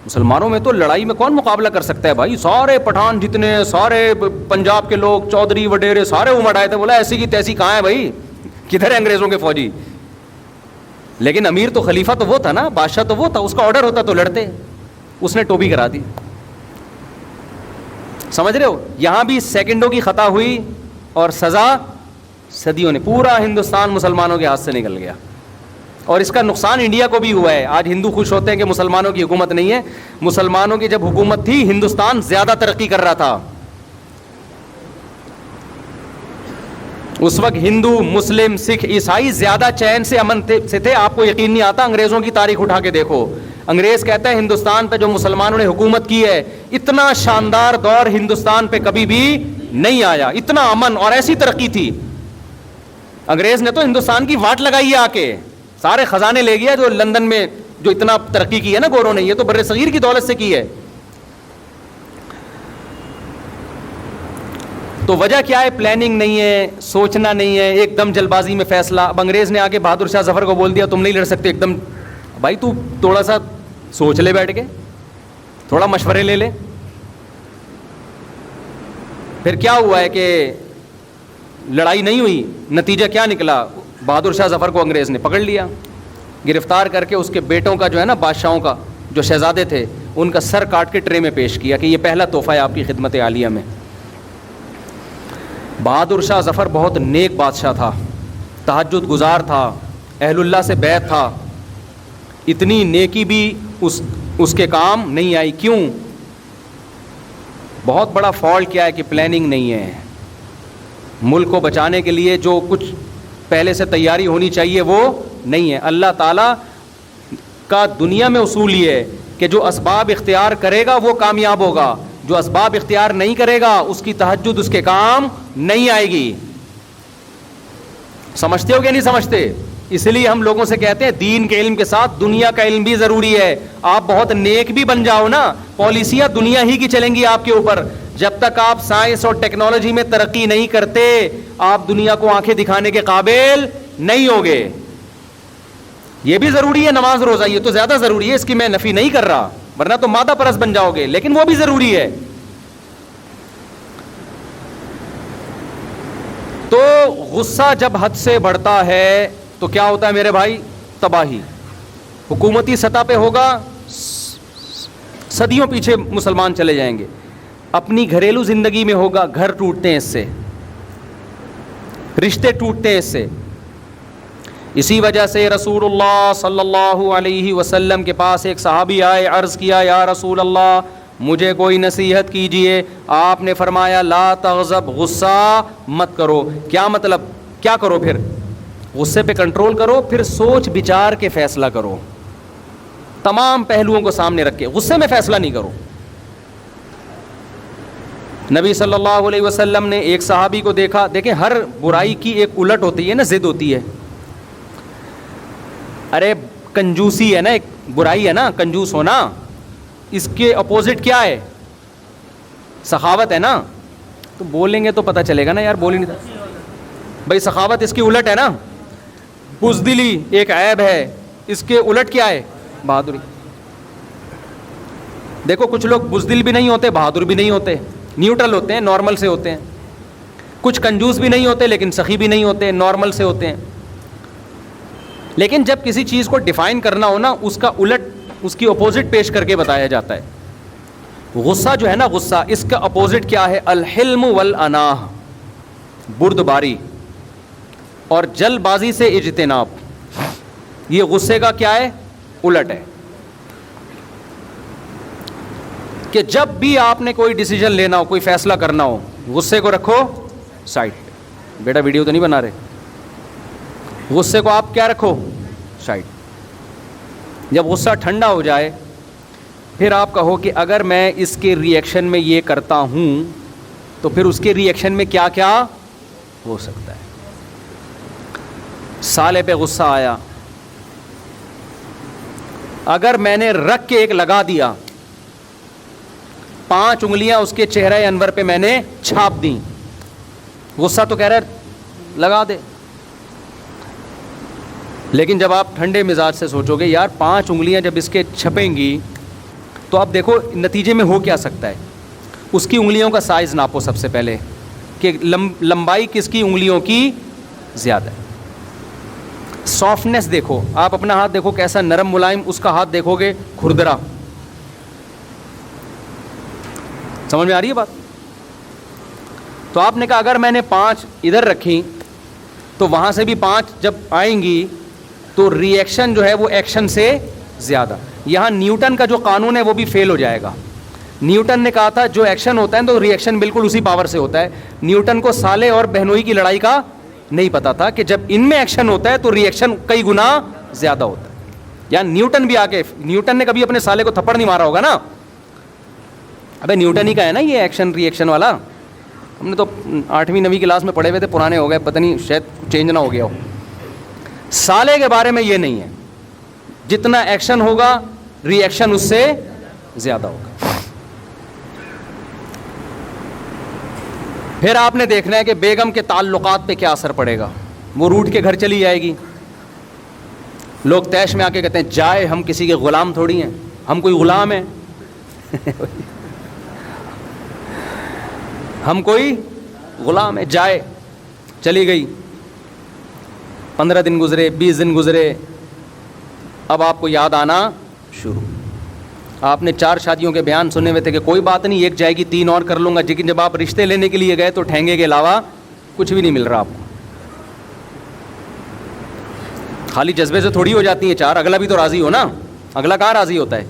مسلمانوں میں تو لڑائی میں کون مقابلہ کر سکتا ہے بھائی, سارے پٹھان جتنے, سارے پنجاب کے لوگ, چودھری وڈیرے سارے امڑ آئے تھے. بولا ایسی کی تیسی کہاں ہے بھائی, کدھر ہے انگریزوں کے فوجی. لیکن امیر تو خلیفہ تو وہ تھا نا, بادشاہ تو وہ تھا, اس کا آرڈر ہوتا تو لڑتے. اس نے ٹوپی کرا دی. سمجھ رہے ہو, یہاں بھی سیکنڈوں کی خطا ہوئی اور سزا صدیوں نے. پورا ہندوستان مسلمانوں کے ہاتھ سے نکل گیا اور اس کا نقصان انڈیا کو بھی ہوا ہے. آج ہندو خوش ہوتے ہیں کہ مسلمانوں کی حکومت نہیں ہے. مسلمانوں کی جب حکومت تھی ہندوستان زیادہ ترقی کر رہا تھا. اس وقت ہندو, مسلم, سکھ, عیسائی زیادہ چین سے امن سے تھے. آپ کو یقین نہیں آتا, انگریزوں کی تاریخ اٹھا کے دیکھو. انگریز کہتا ہے ہندوستان پہ جو مسلمانوں نے حکومت کی ہے, اتنا شاندار دور ہندوستان پہ کبھی بھی نہیں آیا, اتنا امن اور ایسی ترقی تھی. انگریز نے تو ہندوستان کی واٹ لگائی ہے, آ کے سارے خزانے لے گیا جو لندن میں جو اتنا ترقی کی ہے نا گوروں نے, یہ تو بر صغیر کی دولت سے کی ہے. تو وجہ کیا ہے؟ پلاننگ نہیں ہے, سوچنا نہیں ہے, ایک دم جلد بازی میں فیصلہ. اب انگریز نے آ کے بہادر شاہ ظفر کو بول دیا تم نہیں لڑ سکتے, ایک دم. بھائی تو تھوڑا سا سوچ لے, بیٹھ کے تھوڑا مشورے لے لے. پھر کیا ہوا ہے کہ لڑائی نہیں ہوئی, نتیجہ کیا نکلا؟ بہادر شاہ ظفر کو انگریز نے پکڑ لیا, گرفتار کر کے اس کے بیٹوں کا جو ہے نا, بادشاہوں کا جو شہزادے تھے, ان کا سر کاٹ کے ٹرے میں پیش کیا کہ یہ پہلا تحفہ ہے آپ کی خدمت عالیہ میں. بہادر شاہ ظفر بہت نیک بادشاہ تھا, تہجد گزار تھا, اہل اللہ سے بیعت تھا. اتنی نیکی بھی اس کے کام نہیں آئی. کیوں؟ بہت بڑا فالٹ کیا ہے کہ پلاننگ نہیں ہے. ملک کو بچانے کے لیے جو کچھ پہلے سے تیاری ہونی چاہیے وہ نہیں ہے. اللہ تعالیٰ کا دنیا میں اصول یہ ہے کہ جو اسباب اختیار کرے گا وہ کامیاب ہوگا, جو اسباب اختیار نہیں کرے گا اس کی تہجد اس کے کام نہیں آئے گی. سمجھتے ہو کہ نہیں سمجھتے؟ اس لیے ہم لوگوں سے کہتے ہیں دین کے علم کے ساتھ دنیا کا علم بھی ضروری ہے. آپ بہت نیک بھی بن جاؤ نا, پالیسیاں دنیا ہی کی چلیں گی آپ کے اوپر. جب تک آپ سائنس اور ٹیکنالوجی میں ترقی نہیں کرتے, آپ دنیا کو آنکھیں دکھانے کے قابل نہیں ہوگے. یہ بھی ضروری ہے نماز روزہ, یہ تو زیادہ ضروری ہے, اس کی میں نفی نہیں کر رہا, ورنہ تو مادہ پرست بن جاؤ گے, لیکن وہ بھی ضروری ہے. تو غصہ جب حد سے بڑھتا ہے تو کیا ہوتا ہے میرے بھائی؟ تباہی. حکومتی سطح پہ ہوگا, صدیوں پیچھے مسلمان چلے جائیں گے. اپنی گھریلو زندگی میں ہوگا, گھر ٹوٹتے ہیں اس سے, رشتے ٹوٹتے ہیں اس سے. اسی وجہ سے رسول اللہ صلی اللہ علیہ وسلم کے پاس ایک صحابی آئے, عرض کیا یا رسول اللہ مجھے کوئی نصیحت کیجئے. آپ نے فرمایا لا تغضب, غصہ مت کرو. کیا مطلب, کیا کرو پھر؟ غصے پہ کنٹرول کرو, پھر سوچ بچار کے فیصلہ کرو, تمام پہلوؤں کو سامنے رکھ کے. غصے میں فیصلہ نہیں کرو. نبی صلی اللہ علیہ وسلم نے ایک صحابی کو دیکھا, دیکھیں ہر برائی کی ایک الٹ ہوتی ہے نا, ضد ہوتی ہے. ارے کنجوسی ہے نا, ایک برائی ہے نا کنجوس ہونا, اس کے اپوزٹ کیا ہے؟ سخاوت ہے نا. تو بولیں گے تو پتہ چلے گا نا یار, بول ہی نہیں بھائی. سخاوت اس کی الٹ ہے نا. بزدلی ایک عیب ہے, اس کے الٹ کیا ہے؟ بہادری. دیکھو کچھ لوگ بزدل بھی نہیں ہوتے, بہادر بھی نہیں ہوتے, نیوٹرل ہوتے ہیں, نارمل سے ہوتے ہیں. کچھ کنجوس بھی نہیں ہوتے لیکن سخی بھی نہیں ہوتے, نارمل سے ہوتے ہیں. لیکن جب کسی چیز کو ڈیفائن کرنا ہو نا, اس کا الٹ, اس کی اپوزٹ پیش کر کے بتایا جاتا ہے. غصہ جو ہے نا, غصہ, اس کا اپوزٹ کیا ہے؟ الحلم والاناہ, بردباری اور جلد بازی سے اجتناب. یہ غصے کا کیا ہے؟ الٹ ہے. کہ جب بھی آپ نے کوئی ڈیسیجن لینا ہو, کوئی فیصلہ کرنا ہو, غصے کو رکھو سائڈ. بیٹا ویڈیو تو نہیں بنا رہے, غصے کو آپ کیا رکھو؟ سائڈ. جب غصہ ٹھنڈا ہو جائے پھر آپ کہو کہ اگر میں اس کے ری ایکشن میں یہ کرتا ہوں تو پھر اس کے ری ایکشن میں کیا کیا ہو سکتا ہے. سالے پہ غصہ آیا, اگر میں نے رکھ کے ایک لگا دیا, 5 انگلیاں اس کے چہرے انور پہ میں نے چھاپ دیں, غصہ تو کہہ رہا ہے لگا دے. لیکن جب آپ ٹھنڈے مزاج سے سوچو گے یار 5 انگلیاں جب اس کے چھپیں گی تو اب دیکھو نتیجے میں ہو کیا سکتا ہے. اس کی انگلیوں کا سائز ناپو سب سے پہلے کہ لمبائی کس کی انگلیوں کی زیادہ ہے. سافٹنس دیکھو, آپ اپنا ہاتھ دیکھو کیسا نرم ملائم, اس کا ہاتھ دیکھو گے کھردرا. سمجھ میں آ رہی ہے بات؟ تو آپ نے کہا اگر میں نے 5 ادھر رکھی تو وہاں سے بھی 5 جب آئیں گی تو ری ایکشن جو ہے وہ ایکشن سے زیادہ. یہاں نیوٹن کا جو قانون ہے وہ بھی فیل ہو جائے گا. نیوٹن نے کہا تھا جو ایکشن ہوتا ہے تو ری ایکشن بالکل اسی پاور سے ہوتا ہے. نیوٹن کو سالے اور بہنوئی کی لڑائی کا نہیں پتا تھا کہ جب ان میں ایکشن ہوتا ہے تو ری ایکشن کئی گنا زیادہ ہوتا ہے. یا نیوٹن بھی آ کے, نیوٹن نے کبھی اپنے سالے کو تھپڑ نہیں مارا ہوگا نا, ابے نیوٹن ہی کا ہے نا یہ ایکشن ری ایکشن والا. ہم نے تو 8ویں 9ویں کلاس میں پڑھے ہوئے تھے, پرانے ہو گئے, پتہ نہیں شاید چینج نہ ہو گیا ہو. سالے کے بارے میں یہ نہیں ہے, جتنا ایکشن ہوگا ری ایکشن اس سے زیادہ ہوگا. پھر آپ نے دیکھنا ہے کہ بیگم کے تعلقات پہ کیا اثر پڑے گا. وہ روٹ کے گھر چلی جائے گی, لوگ تیش میں آ کے کہتے ہیں جائے, ہم کسی کے غلام تھوڑی ہیں, ہم کوئی غلام ہیں ہم کوئی غلام ہے. جائے, چلی گئی, 15 دن گزرے, 20 دن گزرے, اب آپ کو یاد آنا شروع. آپ نے 4 شادیوں کے بیان سنے ہوئے تھے کہ کوئی بات نہیں, ایک جائے گی 3 اور کر لوں گا. لیکن جب آپ رشتے لینے کے لیے گئے تو ٹھینگے کے علاوہ کچھ بھی نہیں مل رہا آپ کو. خالی جذبے سے تھوڑی ہو جاتی ہیں 4, اگلا بھی تو راضی ہو نا, اگلا کہاں راضی ہوتا ہے.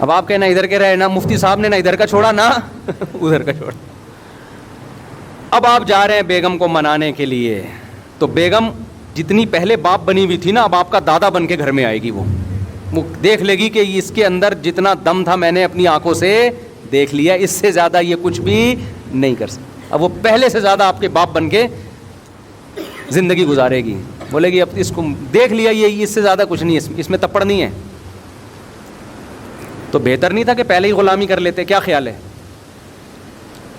اب آپ کہنا ادھر کے رہے نا, مفتی صاحب نے نہ ادھر کا چھوڑا نہ ادھر کا چھوڑا. اب آپ جا رہے ہیں بیگم کو منانے کے لیے, تو بیگم جتنی پہلے باپ بنی ہوئی تھی نا, اب آپ کا دادا بن کے گھر میں آئے گی. وہ دیکھ لے گی کہ اس کے اندر جتنا دم تھا میں نے اپنی آنکھوں سے دیکھ لیا, اس سے زیادہ یہ کچھ بھی نہیں کر سکتا. اب وہ پہلے سے زیادہ آپ کے باپ بن کے زندگی گزارے گی. بولے گی اب اس کو دیکھ لیا, یہ اس سے زیادہ کچھ نہیں ہے, اس میں تپڑ نہیں ہے. تو بہتر نہیں تھا کہ پہلے ہی غلامی کر لیتے؟ کیا خیال ہے,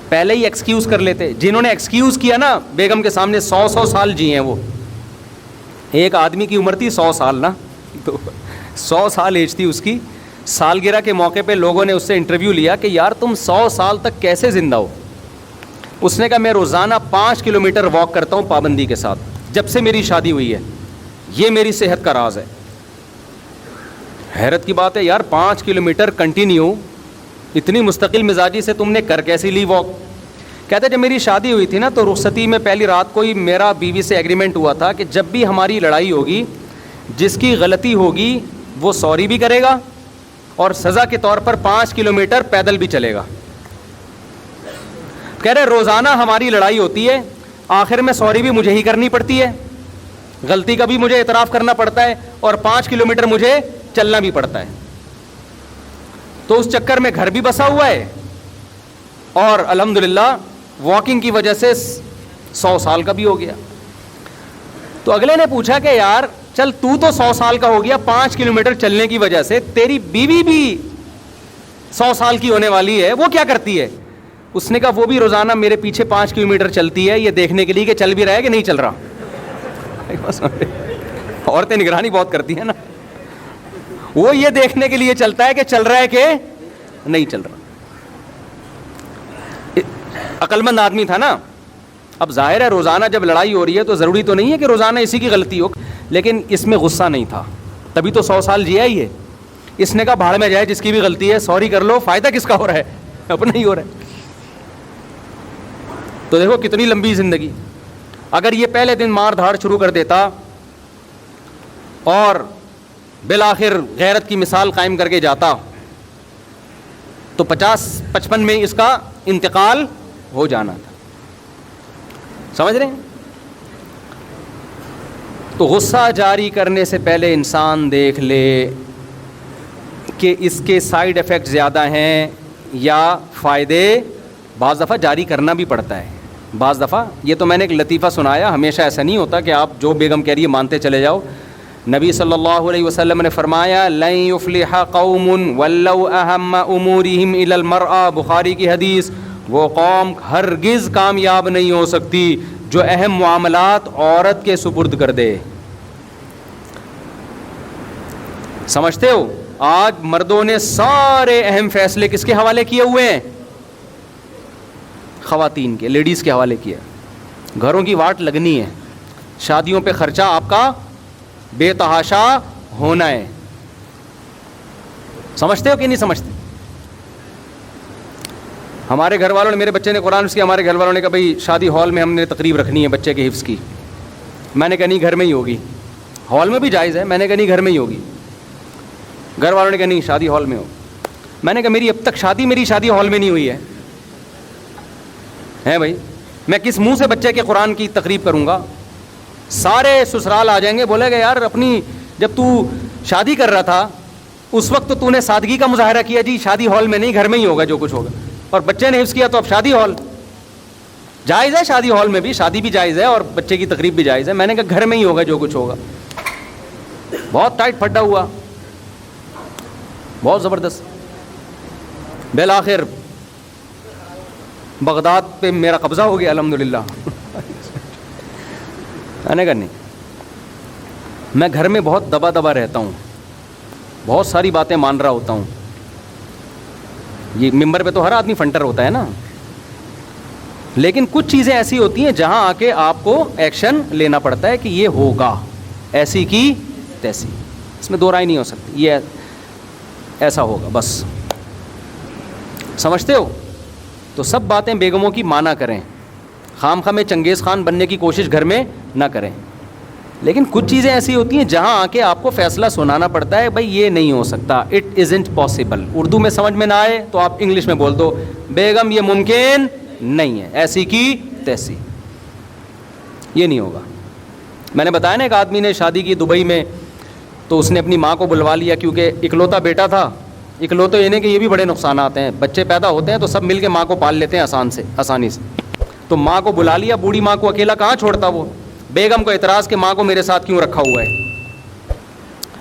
پہلے ہی ایکسکیوز کر لیتے؟ جنہوں نے ایکسکیوز کیا نا بیگم کے سامنے 100 سال جی ہیں وہ. ایک آدمی کی عمر تھی 100 سال نا, تو 100 سال ایج تھی اس کی. سالگرہ کے موقع پہ لوگوں نے اس سے انٹرویو لیا کہ یار تم 100 سال تک کیسے زندہ ہو. اس نے کہا میں روزانہ 5 کلومیٹر واک کرتا ہوں پابندی کے ساتھ, جب سے میری شادی ہوئی ہے, یہ میری صحت کا راز ہے. حیرت کی بات ہے یار, 5 کلومیٹر کنٹینیو اتنی مستقل مزاجی سے تم نے کر کیسی لی واک. کہتے جب میری شادی ہوئی تھی نا تو رخصتی میں پہلی رات کو ہی میرا بیوی سے ایگریمنٹ ہوا تھا کہ جب بھی ہماری لڑائی ہوگی, جس کی غلطی ہوگی وہ سوری بھی کرے گا اور سزا کے طور پر 5 کلومیٹر پیدل بھی چلے گا. کہہ رہے روزانہ ہماری لڑائی ہوتی ہے, آخر میں سوری بھی مجھے ہی کرنی پڑتی ہے, غلطی کا بھی مجھے اعتراف کرنا پڑتا ہے, اور 5 کلومیٹر مجھے چلنا بھی پڑتا ہے. تو اس چکر میں گھر بھی بسا ہوا ہے اور الحمدللہ واکنگ کی وجہ سے 100 سال کا بھی ہو گیا. تو اگلے نے پوچھا کہ یار چل تو 100 سال کا ہو گیا 5 کلومیٹر چلنے کی وجہ سے, تیری بیوی بھی 100 سال کی ہونے والی ہے, وہ کیا کرتی ہے؟ اس نے کہا وہ بھی روزانہ میرے پیچھے 5 کلومیٹر چلتی ہے, یہ دیکھنے کے لیے کہ چل بھی رہا ہے کہ نہیں چل رہا. عورتیں نگرانی بہت کرتی ہیں نا, وہ یہ دیکھنے کے لیے چلتا ہے کہ چل رہا ہے کہ نہیں چل رہا. عقل مند آدمی تھا نا. اب ظاہر ہے روزانہ جب لڑائی ہو رہی ہے تو ضروری تو نہیں ہے کہ روزانہ اسی کی غلطی ہو, لیکن اس میں غصہ نہیں تھا, تبھی تو 100 سال جیا ہی ہے. اس نے کہا بھاڑ میں جائے جس کی بھی غلطی ہے, سوری کر لو, فائدہ کس کا ہو رہا ہے, اپنا ہی ہو رہا ہے. تو دیکھو کتنی لمبی زندگی. اگر یہ پہلے دن مار دھاڑ شروع کر دیتا اور بالآخر غیرت کی مثال قائم کر کے جاتا تو 50-55 میں اس کا انتقال ہو جانا تھا. سمجھ رہے ہیں؟ تو غصہ جاری کرنے سے پہلے انسان دیکھ لے کہ اس کے سائیڈ ایفیکٹ زیادہ ہیں یا فائدے. بعض دفعہ جاری کرنا بھی پڑتا ہے, بعض دفعہ. یہ تو میں نے ایک لطیفہ سنایا, ہمیشہ ایسا نہیں ہوتا کہ آپ جو بیگم کہہ رہی ہے مانتے چلے جاؤ. نبی صلی اللہ علیہ وسلم نے فرمایا لن یفلح قوم ولو اہم امورہم الی المرأة, بخاری کی حدیث, وہ قوم ہرگز کامیاب نہیں ہو سکتی جو اہم معاملات عورت کے سپرد کر دے. سمجھتے ہو آج مردوں نے سارے اہم فیصلے کس کے حوالے کیے ہوئے ہیں؟ خواتین کے, لیڈیز کے حوالے کیا. گھروں کی واٹ لگنی ہے, شادیوں پہ خرچہ آپ کا بے تحاشا ہونا ہے. سمجھتے ہو کہ نہیں سمجھتے؟ ہمارے گھر والوں نے, میرے بچے نے قرآن حفظ کیا, ہمارے گھر والوں نے کہا بھائی شادی ہال میں ہم نے تقریب رکھنی ہے بچے کے حفظ کی. میں نے کہا نہیں گھر میں ہی ہوگی. ہال میں بھی جائز ہے, میں نے کہا نہیں گھر میں ہی ہوگی. گھر والوں نے کہا نہیں شادی ہال میں ہو. میں نے کہا میری اب تک میری شادی ہال میں نہیں ہوئی ہے بھائی, میں کس منہ سے بچے کے قرآن کی تقریب کروں گا؟ سارے سسرال آ جائیں گے, بولے گا یار اپنی جب تو شادی کر رہا تھا اس وقت تو نے سادگی کا مظاہرہ کیا, جی شادی ہال میں نہیں گھر میں ہی ہوگا جو کچھ ہوگا, اور بچے نے حفظ کیا تو اب شادی ہال. جائز ہے شادی ہال میں بھی, شادی بھی جائز ہے اور بچے کی تقریب بھی جائز ہے. میں نے کہا گھر میں ہی ہوگا جو کچھ ہوگا. بہت ٹائٹ پھڈا ہوا, بہت زبردست. بالآخر بغداد پہ میرا قبضہ ہو گیا الحمدللہ. میں نے کہا نہیں, میں گھر میں بہت دبا دبا رہتا ہوں, بہت ساری باتیں مان رہا ہوتا ہوں. یہ ممبر پہ تو ہر آدمی فنٹر ہوتا ہے نا, لیکن کچھ چیزیں ایسی ہوتی ہیں جہاں آ کے آپ کو ایکشن لینا پڑتا ہے کہ یہ ہوگا, ایسی کی تیسی, اس میں دو رائے نہیں ہو سکتی, یہ ایسا ہوگا بس. سمجھتے ہو؟ تو سب باتیں بیگموں کی مانا کریں, خام خواہ میں چنگیز خان بننے کی کوشش گھر میں نہ کریں. لیکن کچھ چیزیں ایسی ہوتی ہیں جہاں آ کے آپ کو فیصلہ سنانا پڑتا ہے, بھائی یہ نہیں ہو سکتا, اٹ ازنٹ پاسبل. اردو میں سمجھ میں نہ آئے تو آپ انگلش میں بول دو, بیگم یہ ممکن نہیں ہے, ایسی کی تیسی, یہ نہیں ہوگا. میں نے بتایا نا ایک آدمی نے شادی کی دبئی میں, تو اس نے اپنی ماں کو بلوا لیا کیونکہ اکلوتا بیٹا تھا. اکلوتے یہ نہیں کہ یہ بھی بڑے نقصانات ہیں, بچے پیدا ہوتے ہیں تو سب مل کے ماں کو پال لیتے ہیں آسانی سے. تو ماں کو بلا لیا, بوڑھی ماں کو اکیلا کہاں چھوڑتا وہ. بیگم کو اعتراض کہ ماں کو میرے ساتھ کیوں رکھا ہوا ہے.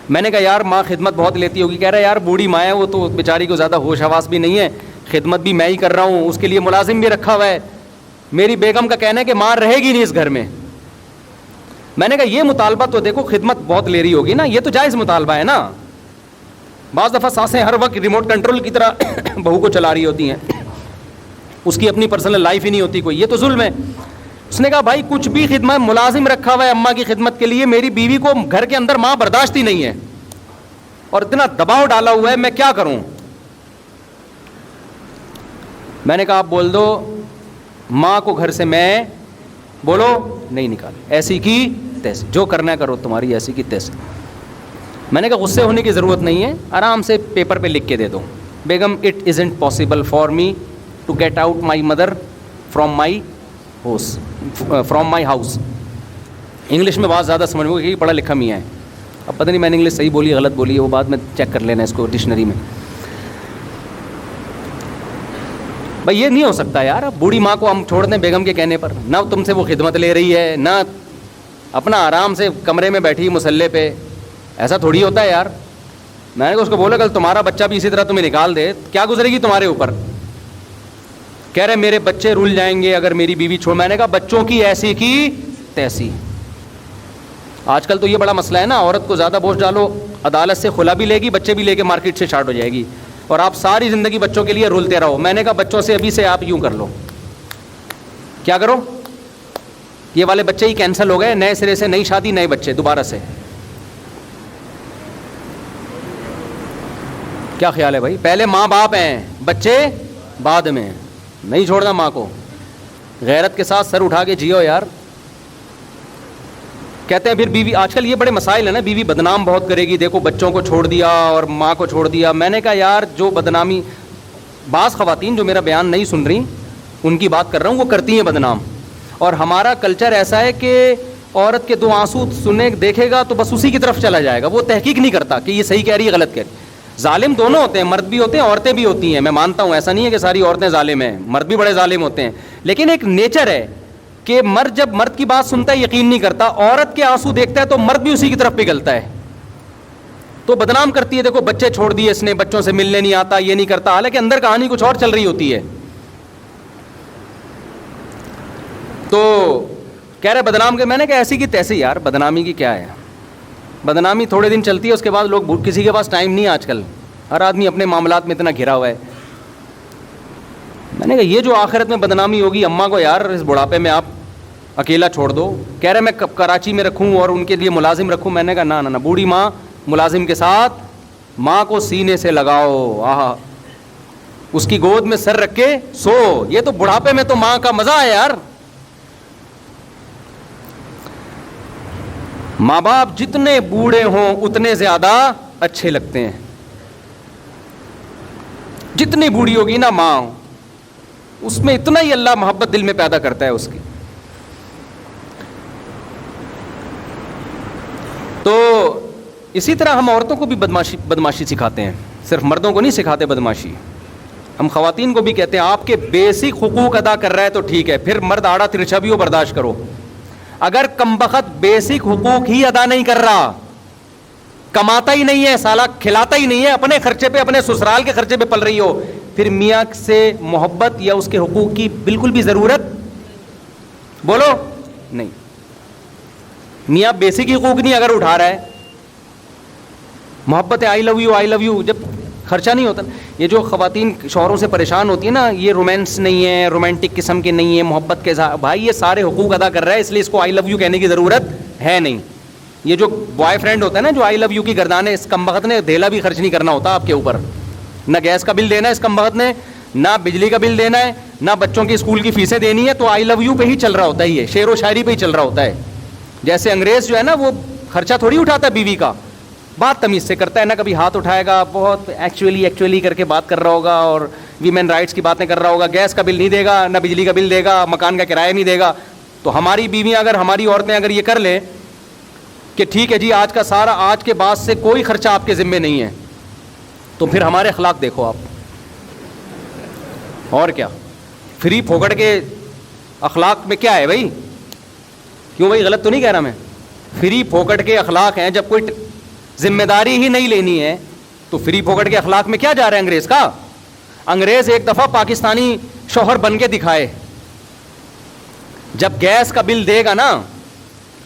میں نے کہا یار ماں خدمت بہت لیتی ہوگی. کہہ رہا ہے یار بوڑھی ماں ہے, وہ تو بیچاری کو زیادہ ہوش حواس بھی نہیں ہے, خدمت بھی میں ہی کر رہا ہوں, اس کے لیے ملازم بھی رکھا ہوا ہے. میری بیگم کا کہنا ہے کہ ماں رہے گی نہیں اس گھر میں. میں نے کہا یہ مطالبہ تو دیکھو خدمت بہت لے رہی ہوگی نا, یہ تو جائز مطالبہ ہے نا. بعض دفعہ سانسیں ہر وقت ریموٹ کنٹرول کی طرح بہو کو چلا رہی ہوتی ہیں, اس کی اپنی پرسنل لائف ہی نہیں ہوتی کوئی, یہ تو ظلم ہے. اس نے کہا بھائی کچھ بھی خدمت, ملازم رکھا ہوا ہے اماں کی خدمت کے لیے, میری بیوی کو گھر کے اندر ماں برداشت ہی نہیں ہے اور اتنا دباؤ ڈالا ہوا ہے, میں کیا کروں. میں نے کہا آپ بول دو ماں کو گھر سے میں بولو نہیں نکال, ایسی کی تیسی, جو کرنا ہے کرو, تمہاری ایسی کی تیسی. میں نے کہا غصے ہونے کی ضرورت نہیں ہے, آرام سے پیپر پہ لکھ کے دے دو, بیگم it isn't possible for me to get out my mother from my house. English میں بات زیادہ سمجھ میں, پڑھا لکھا میاں ہے. اب پتہ نہیں میں نے انگلش صحیح بولی غلط بولی ہے, وہ بعد میں چیک کر لینا اس کو ڈکشنری میں. بھائی یہ نہیں ہو سکتا یار, بوڑھی ماں کو ہم چھوڑ دیں بیگم کے کہنے پر, نہ تم سے وہ خدمت لے رہی ہے, نہ اپنا آرام سے کمرے میں بیٹھی مسلح پہ, ایسا تھوڑی ہوتا ہے یار. میں نے کہا اس کو بولا کل تمہارا بچہ بھی اسی طرح تمہیں نکال دے, کیا گزرے گی تمہارے اوپر. کہہ رہے میرے بچے رول جائیں گے اگر میری بیوی چھوڑ. میں نے کہا بچوں کی ایسی کی تیسی. آج کل تو یہ بڑا مسئلہ ہے نا, عورت کو زیادہ بوجھ ڈالو عدالت سے خلا بھی لے گی, بچے بھی لے کے مارکیٹ سے شارٹ ہو جائے گی, اور آپ ساری زندگی بچوں کے لیے رولتے رہو. میں نے کہا بچوں سے ابھی سے آپ یوں کر لو, کیا کرو, یہ والے بچے ہی کینسل ہو گئے, نئے سرے سے نئی شادی نئے بچے دوبارہ سے. کیا خیال ہے بھائی, پہلے ماں باپ ہیں بچے بعد میں. نہیں چھوڑنا ماں کو, غیرت کے ساتھ سر اٹھا کے جیو یار. کہتے ہیں پھر بیوی, آج کل یہ بڑے مسائل ہیں نا, بیوی بدنام بہت کرے گی, دیکھو بچوں کو چھوڑ دیا اور ماں کو چھوڑ دیا. میں نے کہا یار جو بدنامی, بعض خواتین جو میرا بیان نہیں سن رہی ان کی بات کر رہا ہوں, وہ کرتی ہیں بدنام. اور ہمارا کلچر ایسا ہے کہ عورت کے دو آنسو سنے دیکھے گا تو بس اسی کی طرف چلا جائے گا, وہ تحقیق نہیں کرتا کہ یہ صحیح کہہ رہی ہے غلط کہہ رہی. ظالم دونوں ہوتے ہیں, مرد بھی ہوتے ہیں عورتیں بھی ہوتی ہیں, میں مانتا ہوں, ایسا نہیں ہے کہ ساری عورتیں ظالم ہیں, مرد بھی بڑے ظالم ہوتے ہیں. لیکن ایک نیچر ہے کہ مرد جب مرد کی بات سنتا ہے یقین نہیں کرتا, عورت کے آنسو دیکھتا ہے تو مرد بھی اسی کی طرف پگھلتا ہے, تو بدنام کرتی ہے. دیکھو بچے چھوڑ دیے اس نے, بچوں سے ملنے نہیں آتا, یہ نہیں کرتا, حالانکہ اندر کہانی کچھ اور چل رہی ہوتی ہے. تو کہہ رہے بدنام کے. میں نے کہا ایسی کی تیسی یار, بدنامی کی کیا ہے, بدنامی تھوڑے دن چلتی ہے, اس کے بعد لوگ, کسی کے پاس ٹائم نہیں ہے آج کل, ہر آدمی اپنے معاملات میں اتنا گھرا ہوا ہے. میں نے کہا یہ جو آخرت میں بدنامی ہوگی اماں کو یار اس بڑھاپے میں آپ اکیلا چھوڑ دو. کہہ رہے میں کراچی میں رکھوں اور ان کے لیے ملازم رکھوں. میں نے کہا نہ, بوڑھی ماں ملازم کے ساتھ, ماں کو سینے سے لگاؤ, آہا, اس کی گود میں سر رکھ کے سو. یہ تو بڑھاپے میں تو ماں کا مزہ ہے یار. ماں باپ جتنے بوڑھے ہوں اتنے زیادہ اچھے لگتے ہیں. جتنی بوڑھی ہوگی نا ماں, اس میں اتنا ہی اللہ محبت دل میں پیدا کرتا ہے اس کی. تو اسی طرح ہم عورتوں کو بھی بدماشی سکھاتے ہیں, صرف مردوں کو نہیں سکھاتے بدماشی. ہم خواتین کو بھی کہتے ہیں آپ کے بیسک حقوق ادا کر رہا ہے تو ٹھیک ہے, پھر مرد آڑا ترچھا بھی ہو برداشت کرو. اگر کمبخت بیسک حقوق ہی ادا نہیں کر رہا, کماتا ہی نہیں ہے سالہ, کھلاتا ہی نہیں ہے, اپنے خرچے پہ, اپنے سسرال کے خرچے پہ پل رہی ہو, پھر میاں سے محبت یا اس کے حقوق کی بالکل بھی ضرورت بولو نہیں. میاں بیسک حقوق نہیں اگر اٹھا رہا ہے, محبت ہے, آئی love you, I love you, جب خرچہ نہیں ہوتا. یہ جو خواتین شوہروں سے پریشان ہوتی ہیں نا, یہ رومانس نہیں ہے, رومانٹک قسم کے نہیں ہے, محبت کے ساتھ, بھائی یہ سارے حقوق ادا کر رہا ہے, اس لیے اس کو آئی لو یو کہنے کی ضرورت ہے نہیں. یہ جو بوائے فرینڈ ہوتا ہے نا جو آئی لو یو کی گردانے, اس کمبخت نے دھیلا بھی خرچ نہیں کرنا ہوتا آپ کے اوپر, نہ گیس کا بل دینا ہے اس کمبخت نے, نہ بجلی کا بل دینا ہے, نہ بچوں کی اسکول کی فیسیں دینی ہے, تو آئی لو یو پہ ہی چل رہا ہوتا ہے, یہ شعر و شاعری پہ ہی چل رہا ہوتا ہے. جیسے انگریز جو ہے نا وہ خرچہ تھوڑی اٹھاتا ہے بیوی کا, بات تمیز سے کرتا ہے, نہ کبھی ہاتھ اٹھائے گا, بہت ایکچولی کر کے بات کر رہا ہوگا اور ویمن رائٹس کی باتیں کر رہا ہوگا, گیس کا بل نہیں دے گا, نہ بجلی کا بل دے گا, مکان کا کرایہ نہیں دے گا. تو ہماری بیویاں اگر, ہماری عورتیں اگر یہ کر لیں کہ ٹھیک ہے جی آج کا سارا, آج کے بعد سے کوئی خرچہ آپ کے ذمے نہیں ہے, تو پھر ہمارے اخلاق دیکھو آپ. اور کیا فری پھوکڑ کے اخلاق میں کیا ہے بھائی, کیوں بھائی غلط تو نہیں کہہ رہا میں, فری پھوکٹ کے اخلاق ہیں. جب کوئی ذمہ داری ہی نہیں لینی ہے تو فری پھوکٹ کے اخلاق میں کیا جا رہا ہے انگریز کا. انگریز ایک دفعہ پاکستانی شوہر بن کے دکھائے, جب گیس کا بل دے گا نا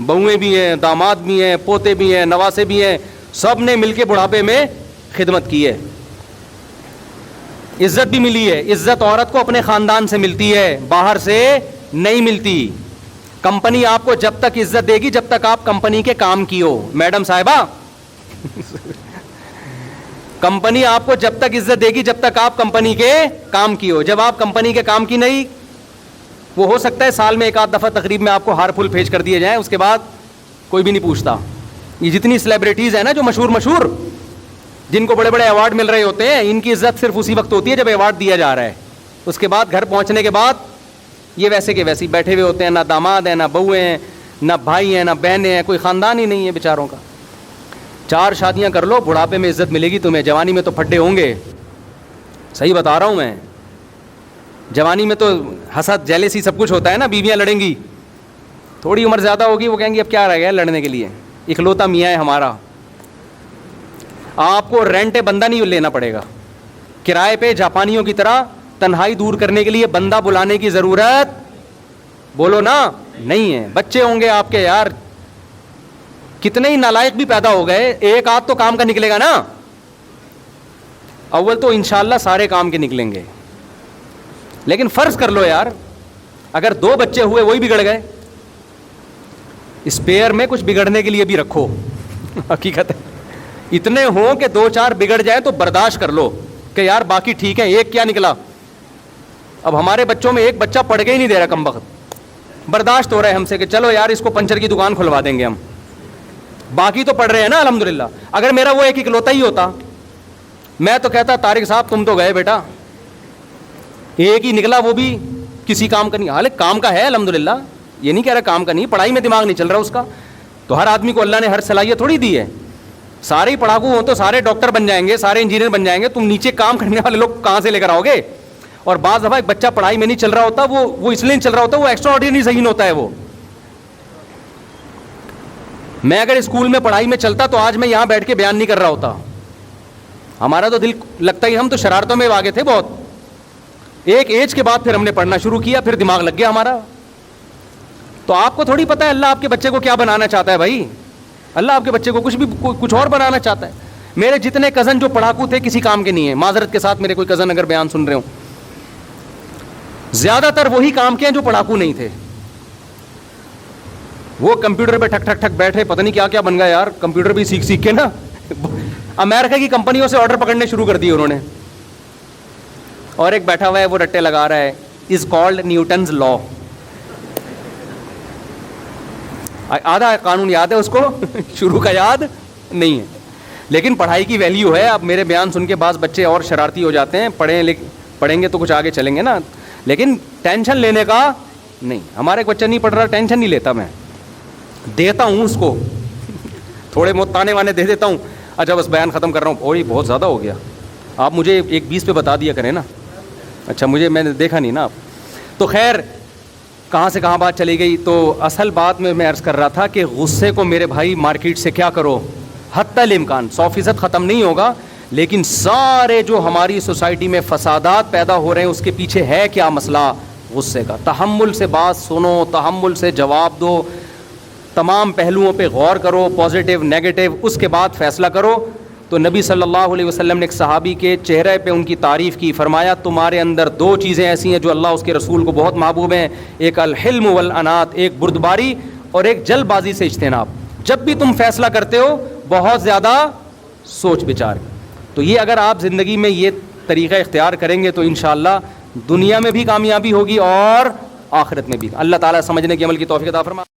بہویں بھی ہیں, داماد بھی ہیں, پوتے بھی ہیں, نواسے بھی ہیں, سب نے مل کے بڑھاپے میں خدمت کی ہے, عزت بھی ملی ہے. عزت عورت کو اپنے خاندان سے ملتی ہے, باہر سے نہیں ملتی. کمپنی آپ کو جب تک عزت دے گی جب تک آپ کمپنی کے کام کی ہو. میڈم صاحبہ, کمپنی آپ کو جب تک عزت دے گی جب تک آپ کمپنی کے کام کی ہو. جب آپ کمپنی کے کام کی نہیں, وہ ہو سکتا ہے سال میں ایک آدھ دفعہ تقریب میں آپ کو ہار پھول بھیج کر دیے جائیں, اس کے بعد کوئی بھی نہیں پوچھتا. یہ جتنی سیلیبریٹیز ہیں نا جو مشہور جن کو بڑے بڑے ایوارڈ مل رہے ہوتے ہیں, ان کی عزت صرف اسی وقت ہوتی ہے جب ایوارڈ دیا جا رہا ہے. اس کے بعد گھر پہنچنے کے بعد یہ ویسے کے ویسے بیٹھے ہوئے ہوتے ہیں, نہ داماد ہیں, نہ بہویں ہیں, نہ بھائی ہیں, نہ بہنیں ہیں, کوئی خاندان ہی نہیں ہے بیچاروں کا. 4 شادیاں کر لو, بڑھاپے میں عزت ملے گی تمہیں, جوانی میں تو پھڈے ہوں گے. صحیح بتا رہا ہوں میں, جوانی میں تو حسد جیلسی سب کچھ ہوتا ہے نا, بیویاں لڑیں گی, تھوڑی عمر زیادہ ہوگی وہ کہیں گی اب کیا رہ گیا لڑنے کے لیے, اکلوتا میاں ہے ہمارا. آپ کو رینٹ بندہ نہیں لینا پڑے گا, کرائے پہ جاپانیوں کی طرح تنہائی دور کرنے کے لیے بندہ بلانے کی ضرورت, بولو نا, نہیں ہے. بچے ہوں گے آپ کے یار, کتنے ہی نالائق بھی پیدا ہو گئے, ایک آدھ تو کام کا نکلے گا نا. اول تو انشاءاللہ سارے کام کے نکلیں گے, لیکن فرض کر لو یار اگر 2 بچے ہوئے وہی بگڑ گئے, اسپیئر میں کچھ بگڑنے کے لیے بھی رکھو. حقیقت ہے اتنے ہوں کہ 2-4 بگڑ جائے تو برداشت کر لو کہ یار باقی ٹھیک ہے, ایک کیا نکلا. اب ہمارے بچوں میں ایک بچہ پڑھ کے ہی نہیں دے رہا کم وقت, برداشت ہو رہا ہے ہم سے کہ چلو یار اس کو پنچر کی دکان کھلوا دیں گے ہم, باقی تو پڑھ رہے ہیں نا الحمدللہ. اگر میرا وہ ایک اکلوتا ہی ہوتا, میں تو کہتا طارق صاحب تم تو گئے بیٹا, ایک ہی نکلا وہ بھی کسی کام کا نہیں. حالانکہ کام کا ہے الحمدللہ, یہ نہیں کہہ رہا کام کا نہیں, پڑھائی میں دماغ نہیں چل رہا اس کا. تو ہر آدمی کو اللہ نے ہر صلاحیت تھوڑی دی ہے, سارے ہی پڑھاکو ہوں تو سارے ڈاکٹر بن جائیں گے, سارے انجینئر بن جائیں گے, تم نیچے کام کرنے والے لوگ کہاں سے لے کر آؤ گے. اور بعض دفعہ ایک بچہ پڑھائی میں نہیں چل رہا ہوتا, وہ اس لیے نہیں چل رہا ہوتا, وہ ایکسٹرا آرڈینری ذہین ہوتا ہے. وہ میں اگر اسکول میں پڑھائی میں چلتا تو آج میں یہاں بیٹھ کے بیان نہیں کر رہا ہوتا. ہمارا تو دل لگتا ہی, ہم تو شرارتوں میں آگے تھے بہت. ایک ایج کے بعد پھر ہم نے پڑھنا شروع کیا, پھر دماغ لگ گیا ہمارا. تو آپ کو تھوڑی پتہ ہے اللہ آپ کے بچے کو کیا بنانا چاہتا ہے بھائی. اللہ آپ کے بچے کو کچھ اور بنانا چاہتا ہے. میرے جتنے کزن جو پڑھاکو تھے کسی کام کے نہیں ہیں, معذرت کے ساتھ میرے کوئی کزن اگر بیان سن رہے ہوں, زیادہ تر وہی کام کے ہیں جو پڑھاکو نہیں تھے. وہ کمپیوٹر پہ ٹھک ٹھک ٹھک بیٹھے, پتہ نہیں کیا کیا بن گیا یار, کمپیوٹر بھی سیکھ کے نا امریکہ کی کمپنیوں سے آرڈر پکڑنے شروع کر دیے انہوں نے. اور ایک بیٹھا ہوا ہے وہ رٹے لگا رہا ہے, از کالڈ نیوٹنز لا. آدھا قانون یاد ہے اس کو, شروع کا یاد نہیں ہے, لیکن پڑھائی کی ویلیو ہے. اب میرے بیان سن کے بعض بچے اور شرارتی ہو جاتے ہیں, پڑھیں گے تو کچھ آگے چلیں گے نا, لیکن ٹینشن لینے کا نہیں. ہمارا ایک بچہ نہیں پڑھ رہا, ٹینشن نہیں لیتا, میں دیتا ہوں اس کو, تھوڑے بہت تانے وانے دے دیتا ہوں. اچھا بس بیان ختم کر رہا ہوں, اور یہ بہت زیادہ ہو گیا, آپ مجھے 1:20 پہ بتا دیا کریں نا. اچھا میں نے دیکھا نہیں نا آپ. تو خیر کہاں سے کہاں بات چلی گئی. تو اصل بات میں عرض کر رہا تھا کہ غصے کو میرے بھائی مارکیٹ سے کیا کرو, حتی الامکان 100% ختم نہیں ہوگا, لیکن سارے جو ہماری سوسائٹی میں فسادات پیدا ہو رہے ہیں اس کے پیچھے ہے کیا مسئلہ, غصے کا. تحمل سے بات سنو, تحمل سے جواب دو, تمام پہلوؤں پہ غور کرو, پازیٹیو نیگیٹو, اس کے بعد فیصلہ کرو. تو نبی صلی اللہ علیہ وسلم نے ایک صحابی کے چہرے پہ ان کی تعریف کی, فرمایا تمہارے اندر 2 چیزیں ایسی ہیں جو اللہ اس کے رسول کو بہت محبوب ہیں, ایک الحلم والانات, ایک بردباری, اور ایک جلد بازی سے اجتناب. جب بھی تم فیصلہ کرتے ہو بہت زیادہ سوچ بچار. تو یہ اگر آپ زندگی میں یہ طریقہ اختیار کریں گے تو انشاءاللہ دنیا میں بھی کامیابی ہوگی اور آخرت میں بھی. اللہ تعالیٰ سمجھنے کی عمل کی توفیق عطا فرمائے.